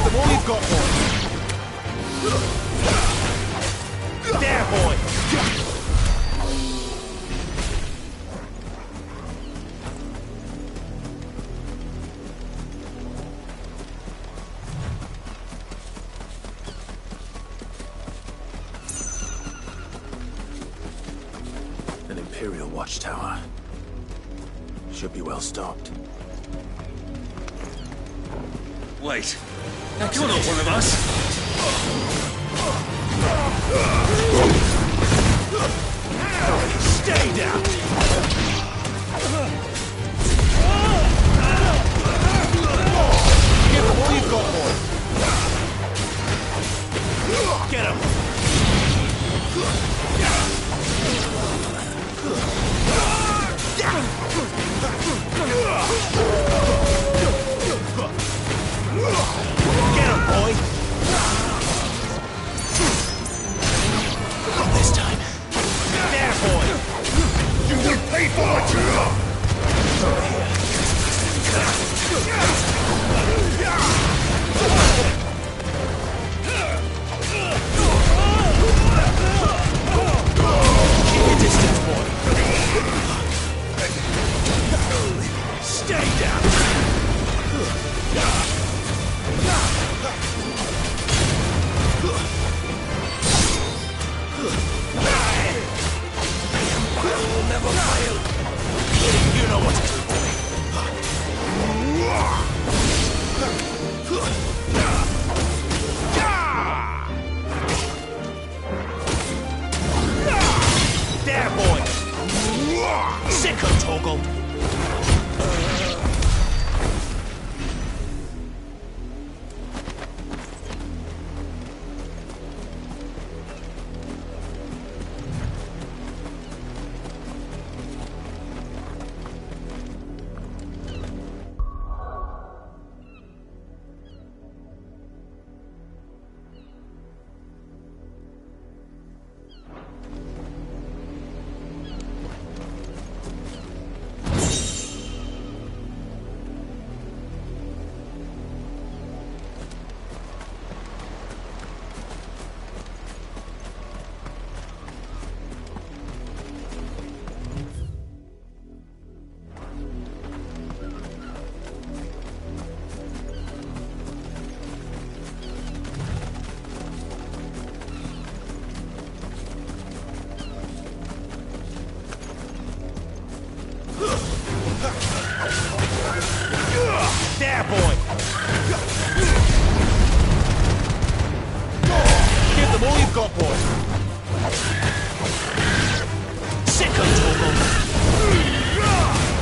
them all you've got, boy. There, boy. An Imperial watchtower. Should be well stocked. Wait. You're not one of us. Stay down. Give them all you've got, boy. Get him. Get him, boy! Not this time. There, boy! You will pay for what you are! Over here. Keep your distance, boy. Stay down! Will never fail. You know what to do, boy. There, boy. Sicko toggle. There, boy! Give them all you've got, boy! Sicko toggle!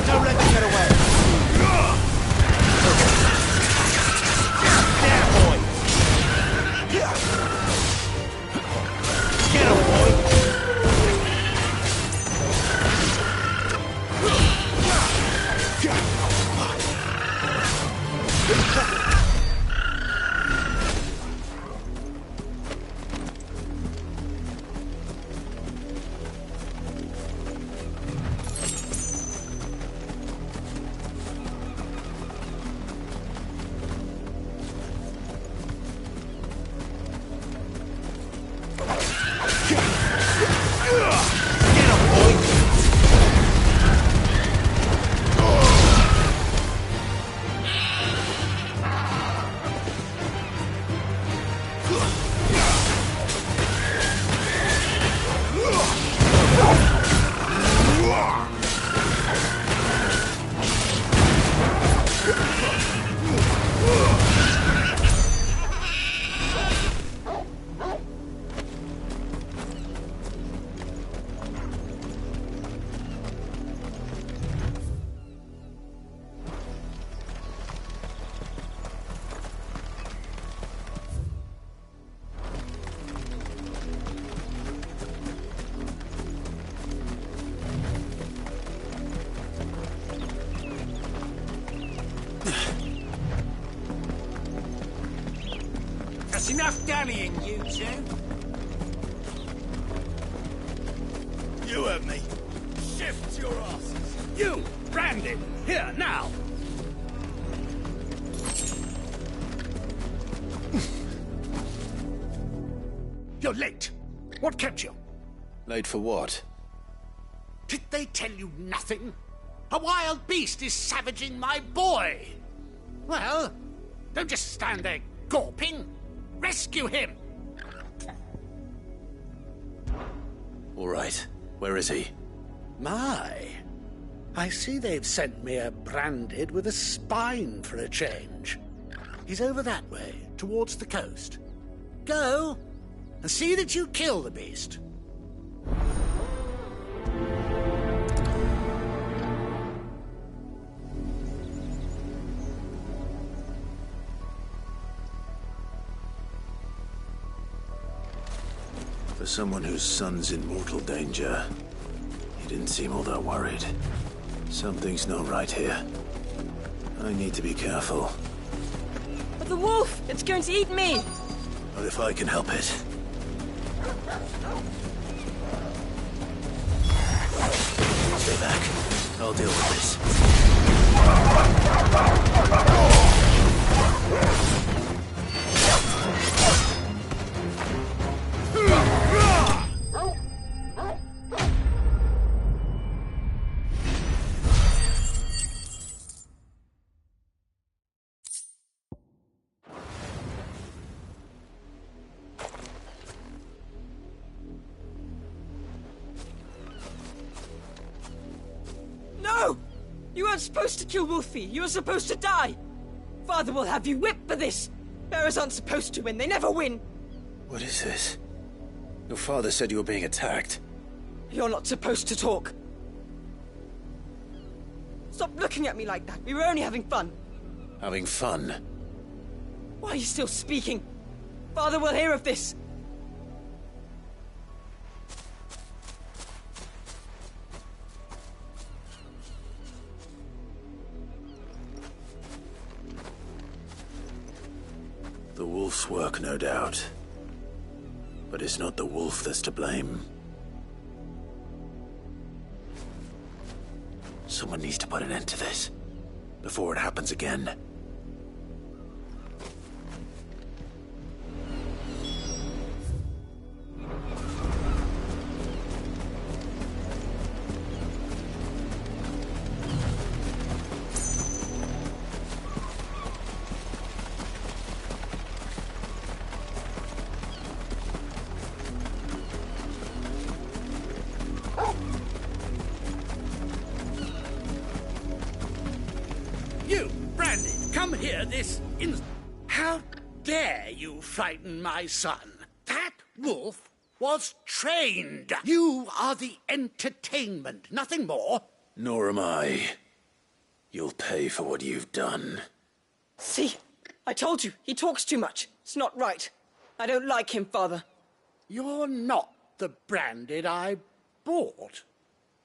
Don't let them get away! There, boy! Get him, boy! That's enough dallying, you two. You heard me. Shut Shift your asses! You, Brandon! Here, now! You're late. What kept you? Late for what? Did they tell you nothing? A wild beast is savaging my boy! Well, don't just stand there gawping. Rescue him! All right. Where is he? My. I see they've sent me a branded with a spine for a change. He's over that way, towards the coast. Go, and see that you kill the beast. For someone whose son's in mortal danger, he didn't seem all that worried. Something's not right here. I need to be careful. But the wolf! It's going to eat me! Not if I can help it. Stay back. I'll deal with this. No! You weren't supposed to kill Wolfie. You were supposed to die. Father will have you whipped for this. Bearers aren't supposed to win. They never win. What is this? Your father said you were being attacked. You're not supposed to talk. Stop looking at me like that. We were only having fun. Having fun? Why are you still speaking? Father will hear of this. The wolf's work, no doubt. But it's not the wolf that's to blame. Someone needs to put an end to this, before it happens again. You, Brandon, come here this instant. How dare you frighten my son? That wolf was trained. You are the entertainment, nothing more. Nor am I. You'll pay for what you've done. See? I told you. He talks too much. It's not right. I don't like him, Father. You're not the Branded I bought,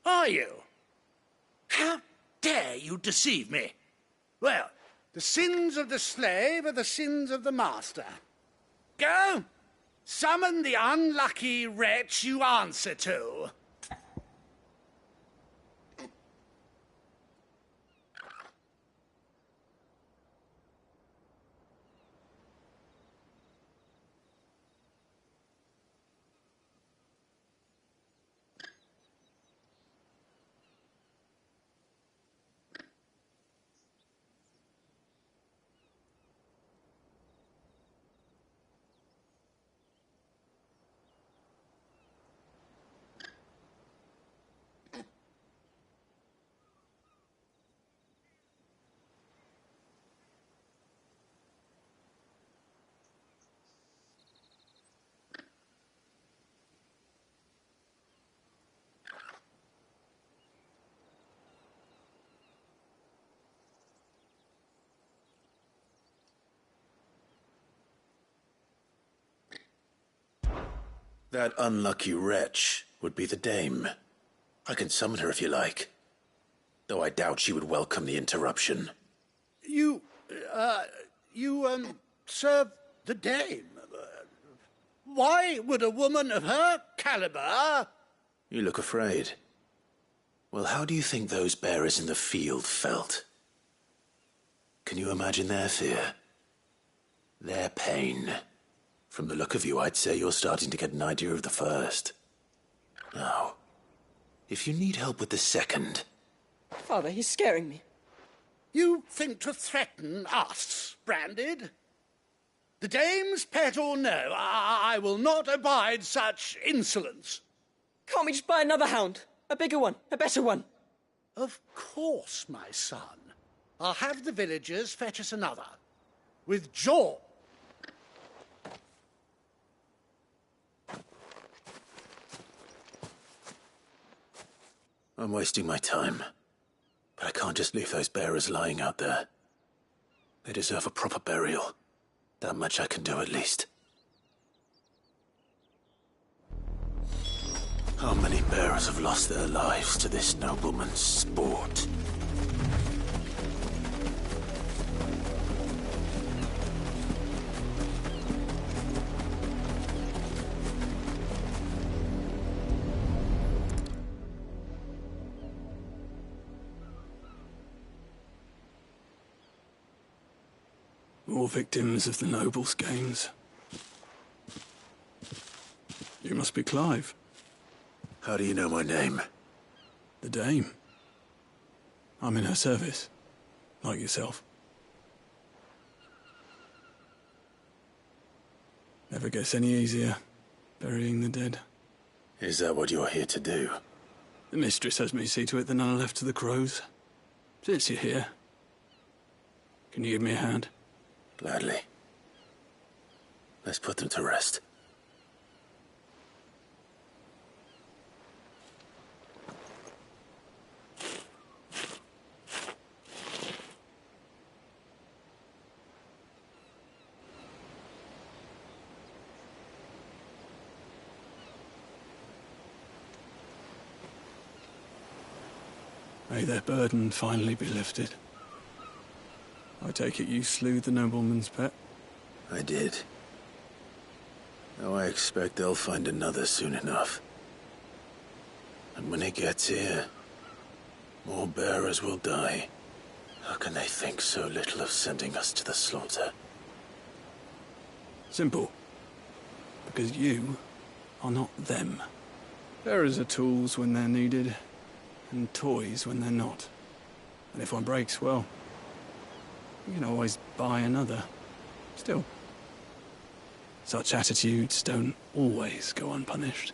are you? How dare you deceive me? Well, the sins of the slave are the sins of the master. Go! Summon the unlucky wretch you answer to. That unlucky wretch would be the dame. I can summon her if you like. Though I doubt she would welcome the interruption. You serve the dame. Why would a woman of her caliber... You look afraid. Well, how do you think those bearers in the field felt? Can you imagine their fear? Their pain? From the look of you, I'd say you're starting to get an idea of the first. Now, if you need help with the second... Father, he's scaring me. You think to threaten us, Branded? The dame's pet or no, I will not abide such insolence. Can't we just buy another hound? A bigger one, a better one. Of course, my son. I'll have the villagers fetch us another. With jaw. I'm wasting my time. But I can't just leave those bearers lying out there. They deserve a proper burial. That much I can do at least. How many bearers have lost their lives to this nobleman's sport? More victims of the nobles' games. You must be Clive. How do you know my name? The Dame. I'm in her service, like yourself. Never gets any easier, burying the dead. Is that what you're here to do? The mistress has me see to it that none are left to the crows. Since you're here, can you give me a hand? Gladly. Let's put them to rest. May their burden finally be lifted. I take it you slew the nobleman's pet? I did. Now I expect they'll find another soon enough. And when it gets here, more bearers will die. How can they think so little of sending us to the slaughter? Simple. Because you are not them. Bearers are tools when they're needed, and toys when they're not. And if one breaks, well, you can always buy another. Still, such attitudes don't always go unpunished.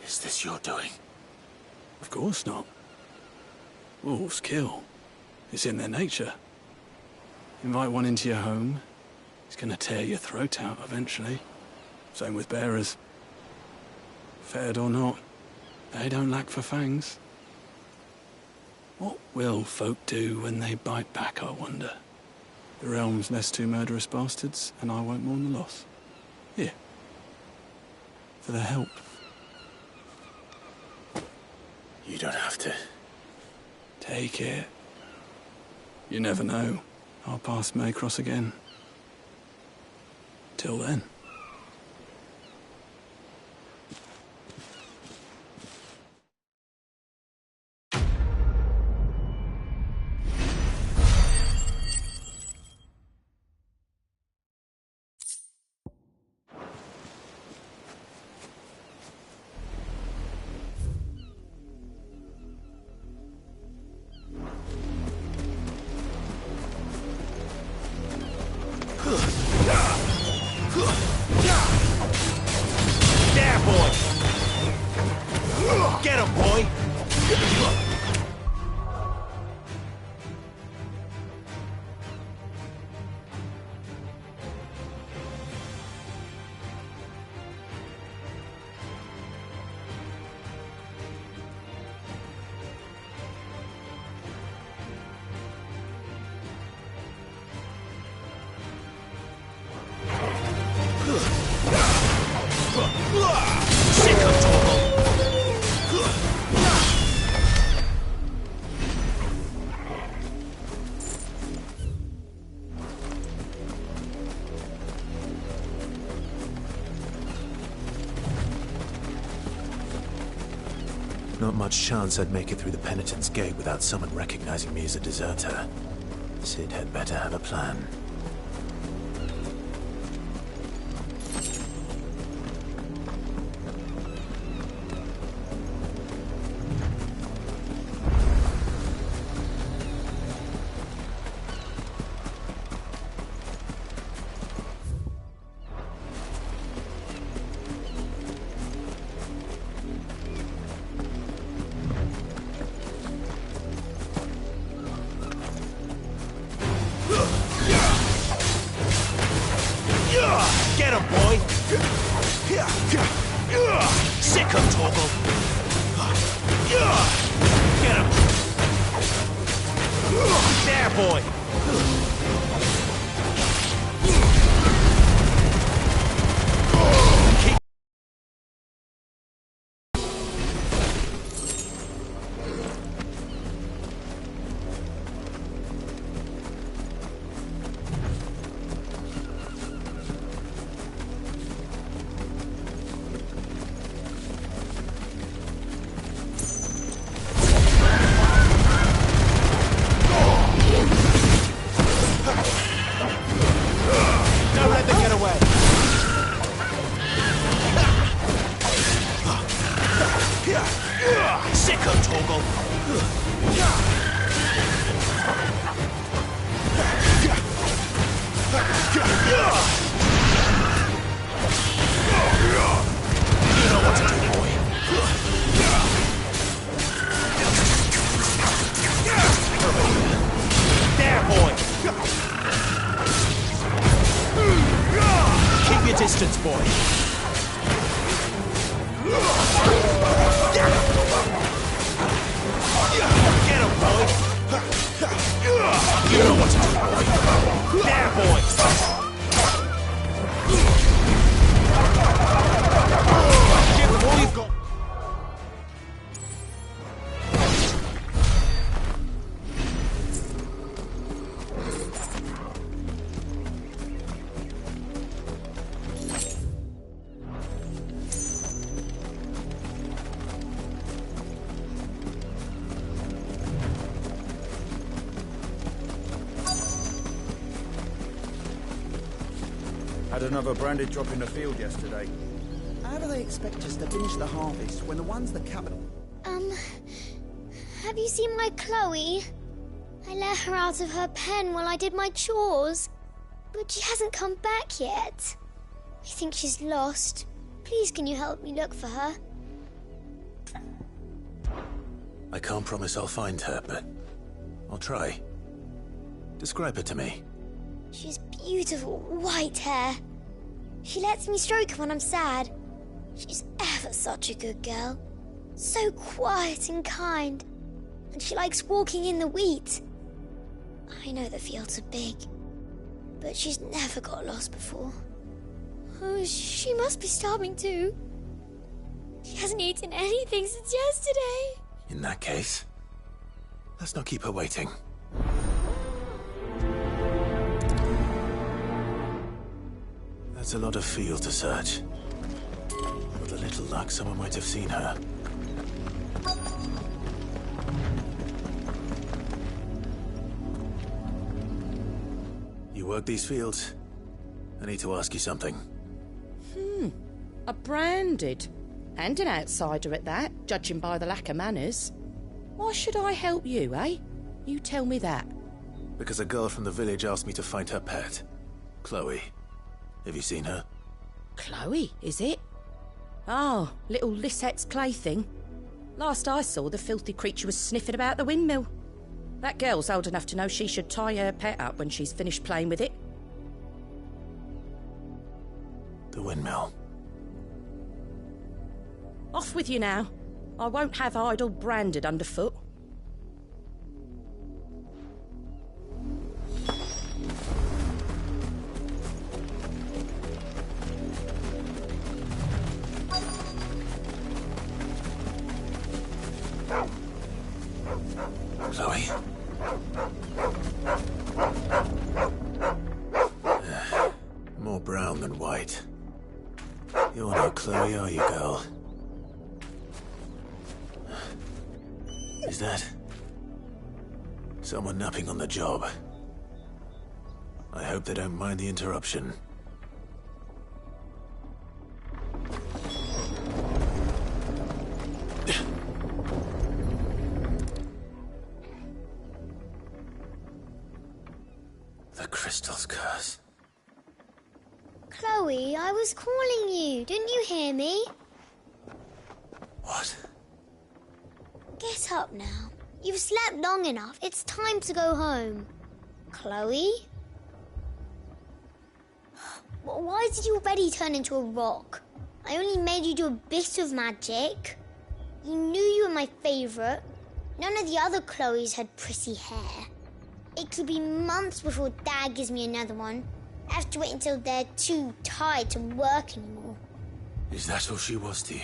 Is this your doing? Of course not. Wolves kill. It's in their nature. Invite one into your home, he's gonna tear your throat out eventually. Same with bearers. Fed or not, they don't lack for fangs. What will folk do when they bite back, I wonder? The realm's less two murderous bastards, and I won't mourn the loss. Here. For their help. You don't have to. Take it. You never know. Our paths may cross again. Till then. There, boy! Get him, boy! not much chance I'd make it through the Penitent's Gate without someone recognizing me as a deserter. Sid had better have a plan. Get him, boy! Sick him, Torgal! Get him! There, boy! Sick him, Torgal! You know what to do, boy. There, boy! Keep your distance, boy. Get him, boy! You know what to do, boy. There, boy! Give him all you've got. Had another branded drop in the field yesterday. How do they expect us to finish the harvest when the ones the capital... Have you seen my Chloe? I let her out of her pen while I did my chores. But she hasn't come back yet. I think she's lost. Please, can you help me look for her? I can't promise I'll find her, but I'll try. Describe her to me. She's beautiful white hair. She lets me stroke her when I'm sad. She's ever such a good girl. So quiet and kind. And she likes walking in the wheat. I know the fields are big, but she's never got lost before. Oh, she must be starving too. She hasn't eaten anything since yesterday. In that case, let's not keep her waiting. That's a lot of field to search. With a little luck, someone might have seen her. You work these fields? I need to ask you something. A branded. And an outsider at that, judging by the lack of manners. Why should I help you, eh? You tell me that. Because a girl from the village asked me to find her pet. Chloe. Have you seen her? Chloe, is it? Oh, little Lissette's plaything. Last I saw, the filthy creature was sniffing about the windmill. That girl's old enough to know she should tie her pet up when she's finished playing with it. The windmill. Off with you now. I won't have idle branded underfoot. Chloe? More brown than white. You're no Chloe, are you, girl? Is that someone napping on the job? I hope they don't mind the interruption. The crystal's curse. Chloe, I was calling you. Didn't you hear me? What? Get up now. You've slept long enough. It's time to go home. Chloe? Why did you already turn into a rock? I only made you do a bit of magic. You knew you were my favourite. None of the other Chloes had pretty hair. It could be months before Dad gives me another one. I have to wait until they're too tired to work anymore. Is that all she was to you?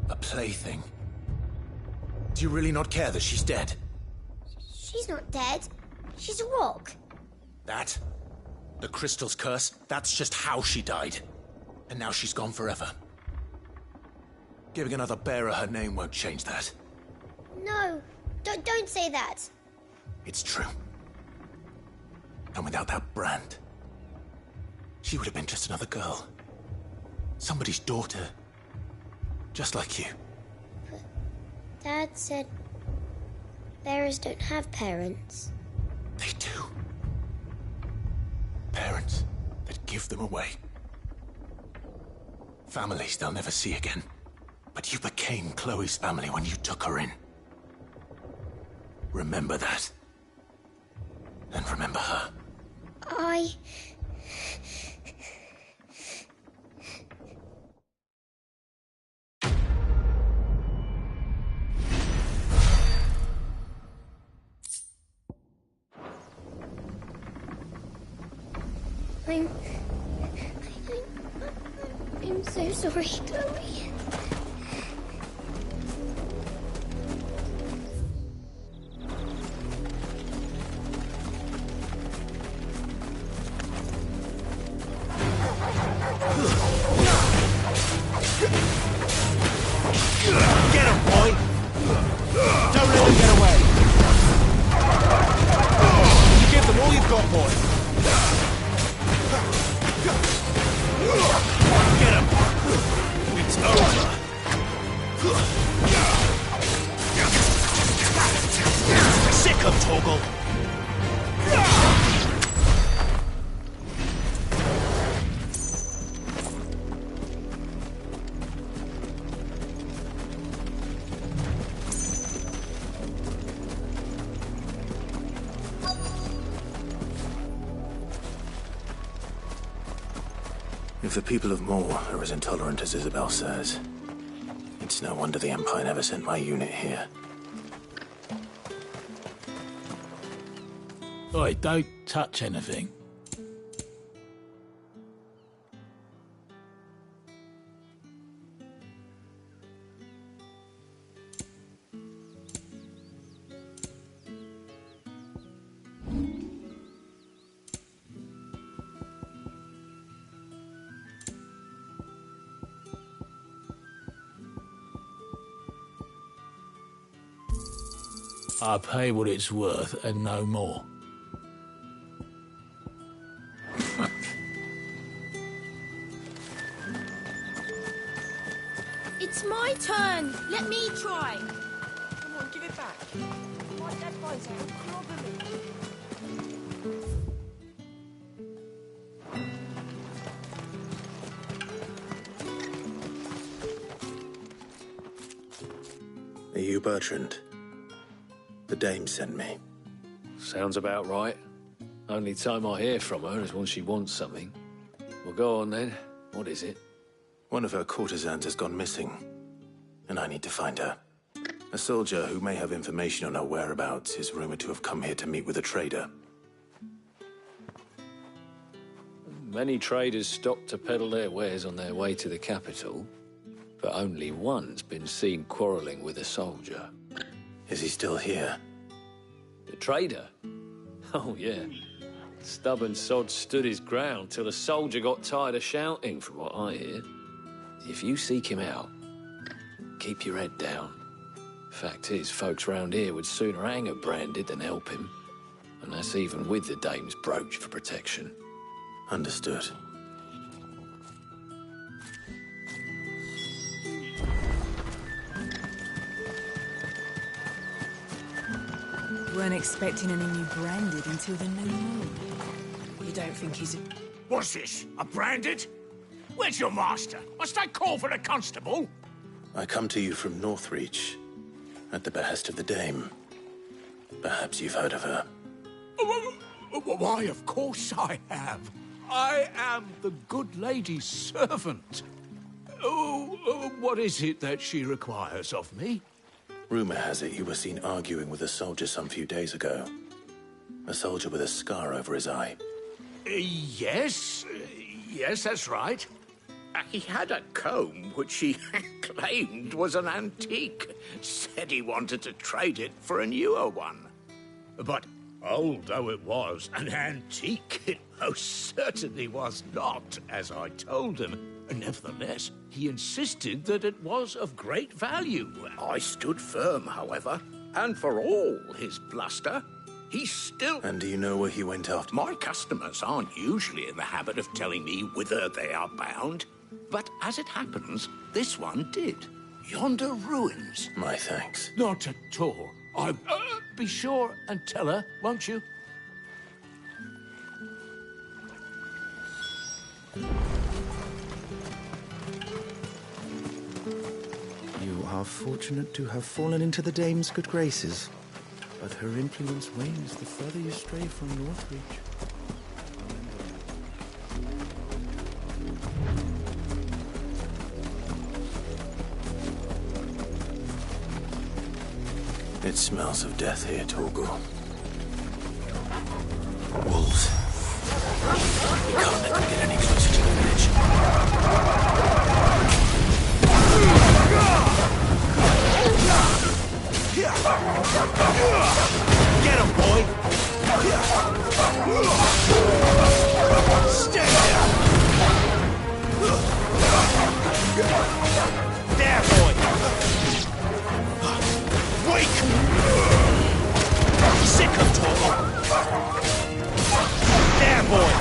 A plaything? Do you really not care that she's dead? She's not dead. She's a rock. That? The crystal's curse? That's just how she died. And now she's gone forever. Giving another bearer her name won't change that. No, don't say that. It's true. And without that brand, she would have been just another girl. Somebody's daughter. Just like you. But Dad said bearers don't have parents. They do. Parents that give them away. Families they'll never see again. But you became Chloe's family when you took her in. Remember that. And remember her. I'm so sorry, Chloe. Get him, boy! Don't let him get away! You give them all you've got, boy! Get him! It's over! Sick of Torgal! If the people of Moor are as intolerant as Isabel says, it's no wonder the Empire never sent my unit here. Oi, don't touch anything. I pay what it's worth and no more. It's my turn. Let me try. Come on, give it back. My dead boys are clobbering me. Are you Bertrand? The dame sent me. Sounds about right. Only time I hear from her is when she wants something. Well, go on then. What is it? One of her courtesans has gone missing, and I need to find her. A soldier who may have information on her whereabouts is rumored to have come here to meet with a trader. Many traders stop to peddle their wares on their way to the capital, but only one's been seen quarrelling with a soldier. Is he still here? The trader? Oh, yeah. Stubborn sod stood his ground till the soldier got tired of shouting, from what I hear. If you seek him out, keep your head down. Fact is, folks round here would sooner hang a Branded than help him. And that's even with the dame's brooch for protection. Understood. Weren't expecting any new Branded until the new moon. You don't think he's a... What's this? A Branded? Where's your master? Must I call for a constable? I come to you from Northreach, at the behest of the Dame. Perhaps you've heard of her. Why, of course I have. I am the good lady's servant. What is it that she requires of me? Rumor has it you were seen arguing with a soldier some few days ago. A soldier with a scar over his eye. Yes, that's right. He had a comb which he claimed was an antique. Said he wanted to trade it for a newer one. But old though it was, an antique it most certainly was not, as I told him. Nevertheless, he insisted that it was of great value. I stood firm, however, and for all his bluster, he still... And do you know where he went after? My customers aren't usually in the habit of telling me whither they are bound, but as it happens, this one did. Yonder ruins. My thanks. Not at all. Be sure and tell her, won't you? You are fortunate to have fallen into the Dame's good graces, but her influence wanes the further you stray from Northreach. It smells of death here, Torgal. Wolves. We can't let them get any closer to the village. Get him, boy! Stay down! There, boy! Wake! Sick of Torgal! There, boy!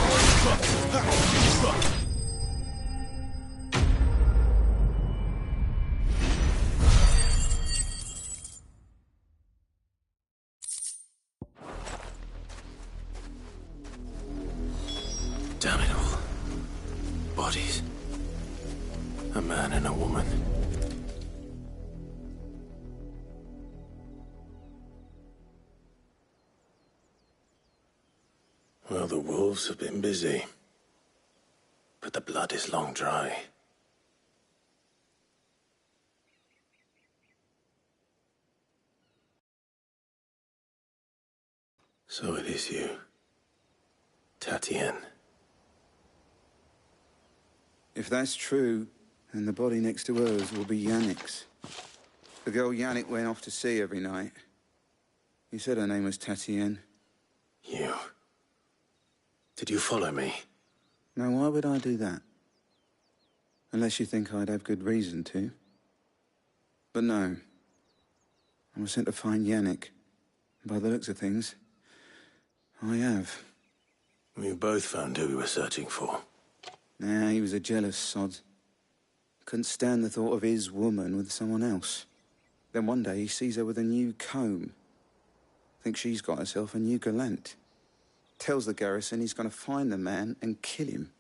Damn it all. Bodies. A man and a woman. Well, the wolves have been busy. But the blood is long dry. So it is you, Tryin. If that's true, then the body next to hers will be Yannick's. The girl Yannick went off to sea every night. He said her name was Tryin. You. Did you follow me? Now, why would I do that? Unless you think I'd have good reason to. But no. I was sent to find Yannick. By the looks of things, I have. We both found who we were searching for. Nah, he was a jealous sod. Couldn't stand the thought of his woman with someone else. Then one day he sees her with a new comb. Thinks she's got herself a new gallant. Tells the garrison he's going to find the man and kill him.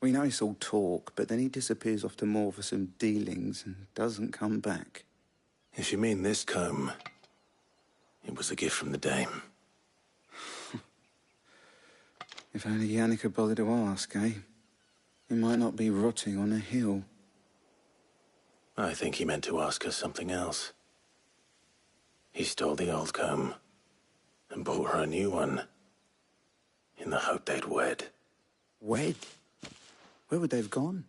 We know it's all talk, but then he disappears off to Moor for some dealings and doesn't come back. If you mean this comb, it was a gift from the Dame. If only Yannick had bothered to ask, eh? He might not be rotting on a hill. I think he meant to ask her something else. He stole the old comb and bought her a new one in the hope they'd wed. Wed? Where would they have gone?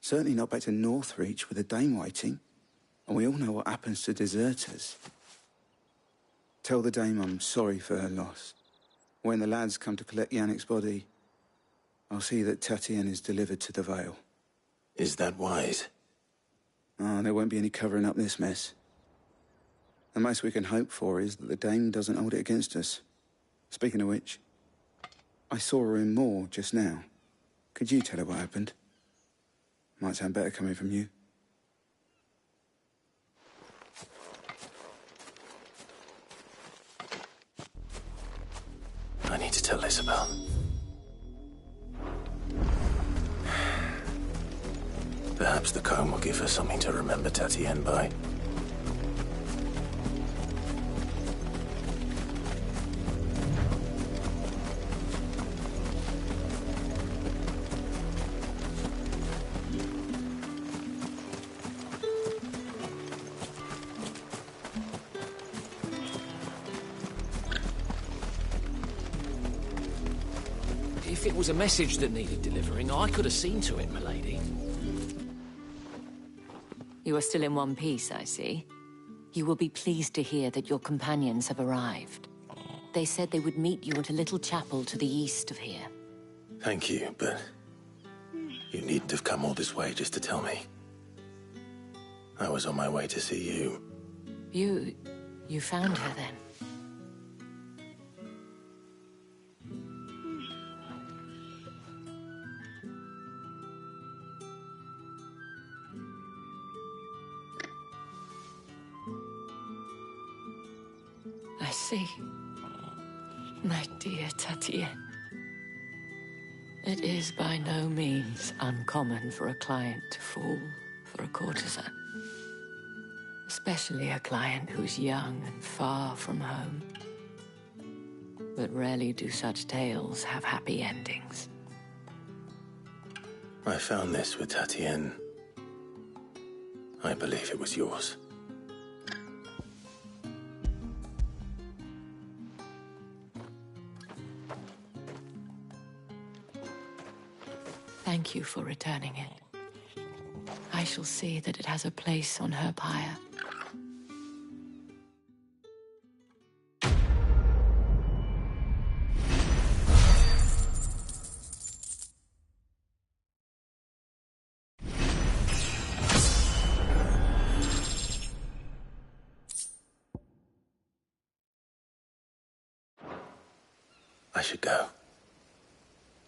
Certainly not back to Northreach with the Dame waiting. And we all know what happens to deserters. Tell the Dame I'm sorry for her loss. When the lads come to collect Yannick's body, I'll see that Tryin is delivered to the Vale. Is that wise? Oh, there won't be any covering up this mess. The most we can hope for is that the Dame doesn't hold it against us. Speaking of which, I saw her in Moor just now. Could you tell her what happened? Might sound better coming from you. I need to tell Isabel. Perhaps the comb will give her something to remember Tryin by. If it was a message that needed delivering, I could have seen to it, milady. You are still in one piece, I see. You will be pleased to hear that your companions have arrived. They said they would meet you at a little chapel to the east of here. Thank you, but you needn't have come all this way just to tell me. I was on my way to see you. You found her then? I see. My dear Tryin. It is by no means uncommon for a client to fall for a courtesan. Especially a client who's young and far from home. But rarely do such tales have happy endings. I found this with Tryin. I believe it was yours. Thank you for returning it. I shall see that it has a place on her pyre. I should go.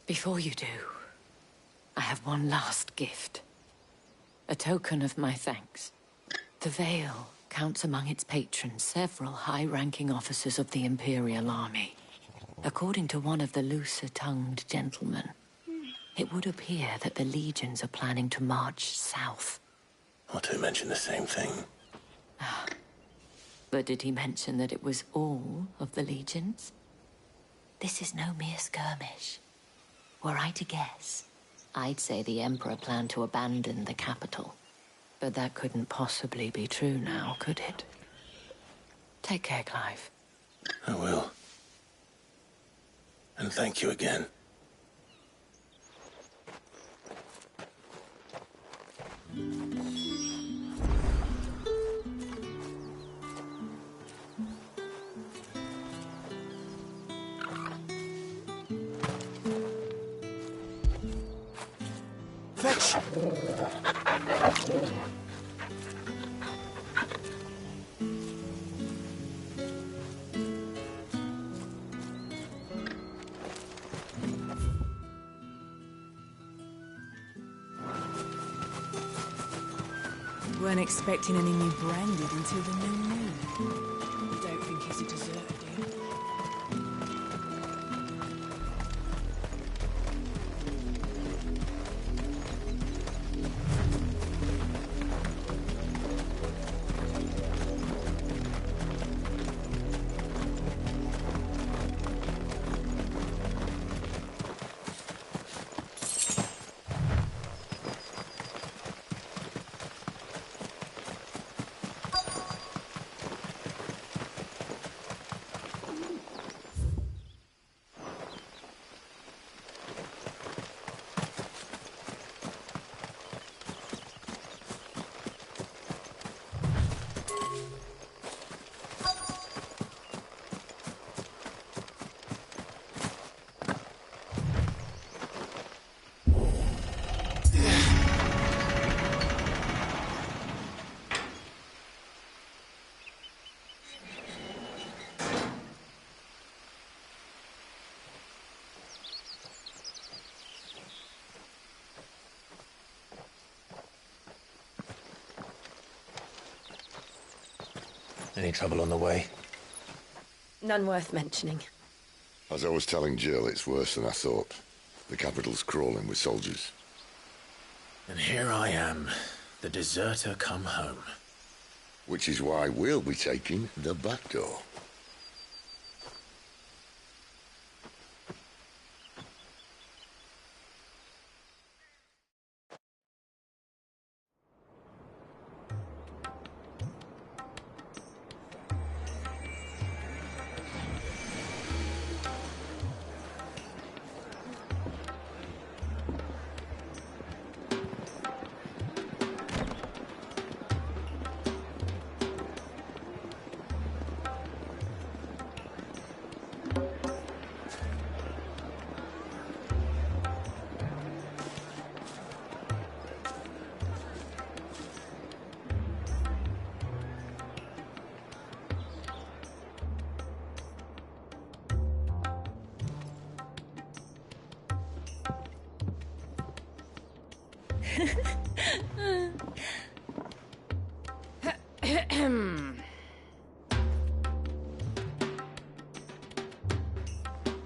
Before you do, I have one last gift. A token of my thanks. The Vale counts among its patrons several high-ranking officers of the Imperial Army. According to one of the looser-tongued gentlemen, it would appear that the legions are planning to march south. Not to mention the same thing. But did he mention that it was all of the legions? This is no mere skirmish. Were I to guess, I'd say the Emperor planned to abandon the capital. But that couldn't possibly be true now, could it? Take care, Clive. I will. And thank you again. Fetch! Weren't expecting any new branded until the new moon. You don't think he's a deserter, do you? Any trouble on the way? None worth mentioning. As I was telling Jill, it's worse than I thought. The capital's crawling with soldiers. And here I am, the deserter come home. Which is why we'll be taking the back door.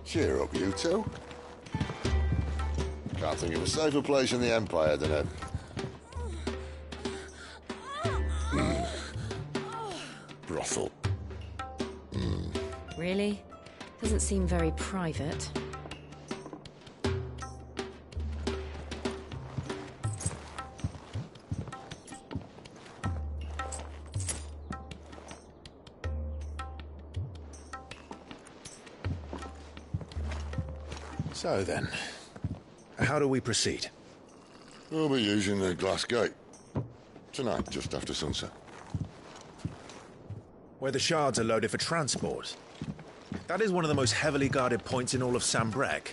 Cheer up, you two. Can't think of a safer place in the Empire than a... brothel. Really? Doesn't seem very private. So then, how do we proceed? We'll be using the glass gate. Tonight, just after sunset. Where the shards are loaded for transport. That is one of the most heavily guarded points in all of Sambrec.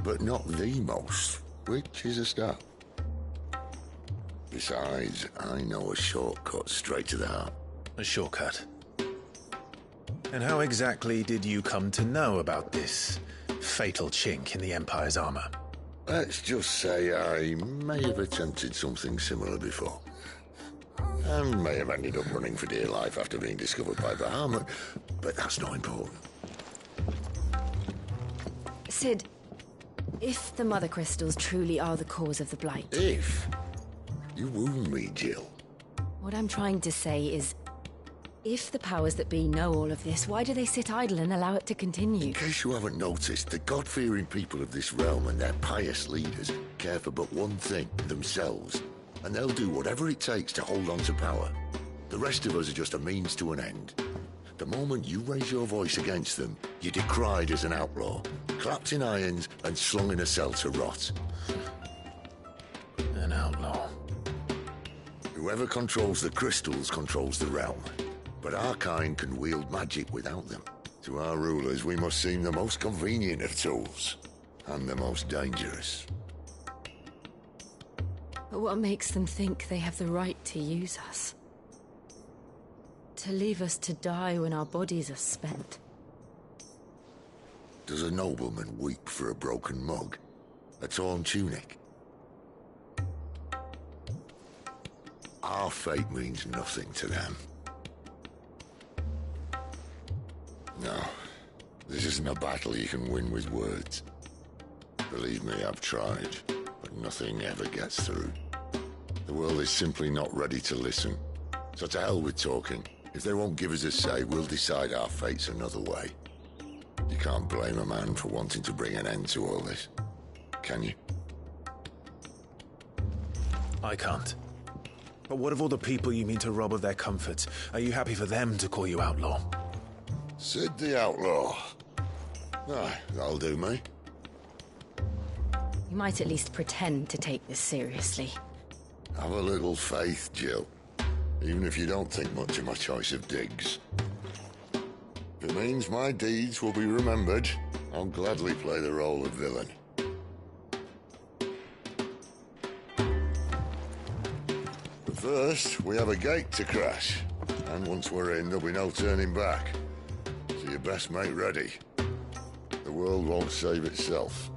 But not the most, which is a start. Besides, I know a shortcut straight to the heart. A shortcut? And how exactly did you come to know about this fatal chink in the Empire's armor? Let's just say I may have attempted something similar before. And may have ended up running for dear life after being discovered by Bahamut, but that's not important. Sid, if the Mother Crystals truly are the cause of the Blight... If? You wound me, Jill. What I'm trying to say is, if the powers that be know all of this, why do they sit idle and allow it to continue? In case you haven't noticed, the God-fearing people of this realm and their pious leaders care for but one thing, themselves. And they'll do whatever it takes to hold on to power. The rest of us are just a means to an end. The moment you raise your voice against them, you're decried as an outlaw, clapped in irons and slung in a cell to rot. An outlaw. Whoever controls the crystals controls the realm. But our kind can wield magic without them. To our rulers, we must seem the most convenient of tools. And the most dangerous. But what makes them think they have the right to use us? To leave us to die when our bodies are spent? Does a nobleman weep for a broken mug? A torn tunic? Our fate means nothing to them. No, this isn't a battle you can win with words. Believe me, I've tried, but nothing ever gets through. The world is simply not ready to listen. So to hell with talking. If they won't give us a say, we'll decide our fates another way. You can't blame a man for wanting to bring an end to all this, can you? I can't. But what of all the people you mean to rob of their comforts? Are you happy for them to call you outlaw? Sid the Outlaw. Aye, that'll do me. You might at least pretend to take this seriously. Have a little faith, Jill. Even if you don't think much of my choice of digs. If it means my deeds will be remembered, I'll gladly play the role of villain. But first, we have a gate to crash. And once we're in, there'll be no turning back. So you best make ready. The world won't save itself.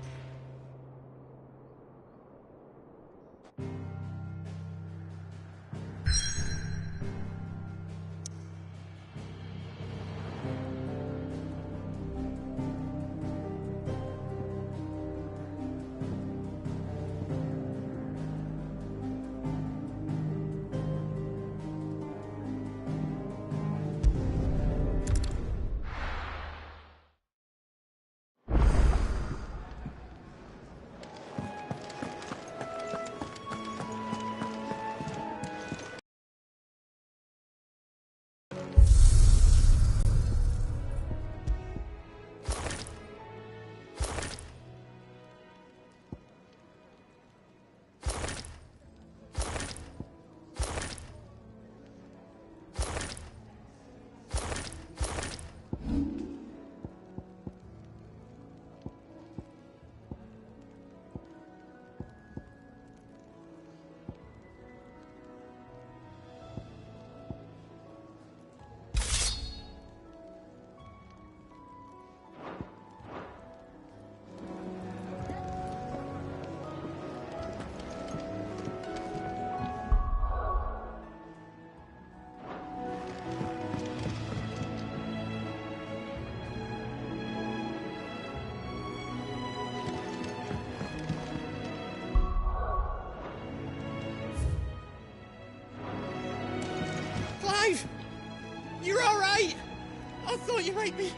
take me.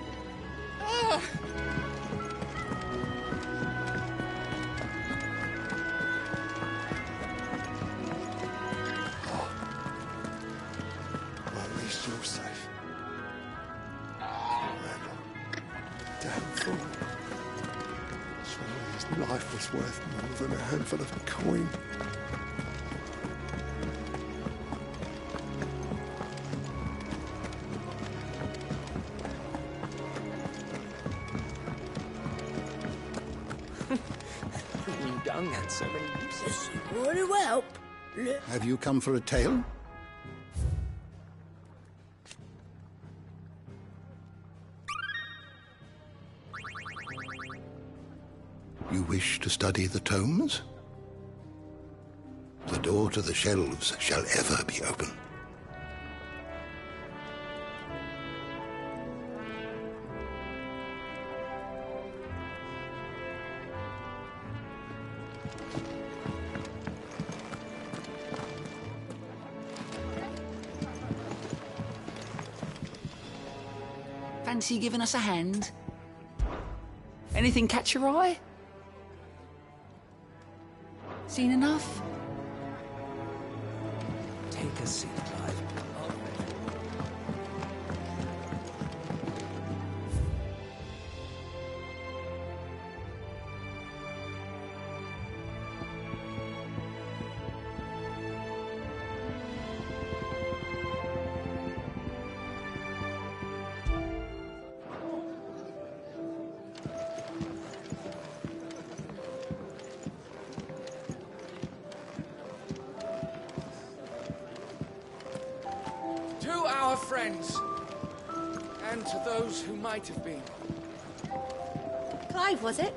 Ah! Well, at least you're safe. Randall. Damn fool. Surely his life was worth more than a handful of coin. You done had so many uses. Very well. Have you come for a tale? You wish to study the tomes? The door to the shelves shall ever be open. Fancy giving us a hand? Anything catch your eye? Seen enough? Take a seat, Clive. To our friends, and to those who might have been. Clive, was it?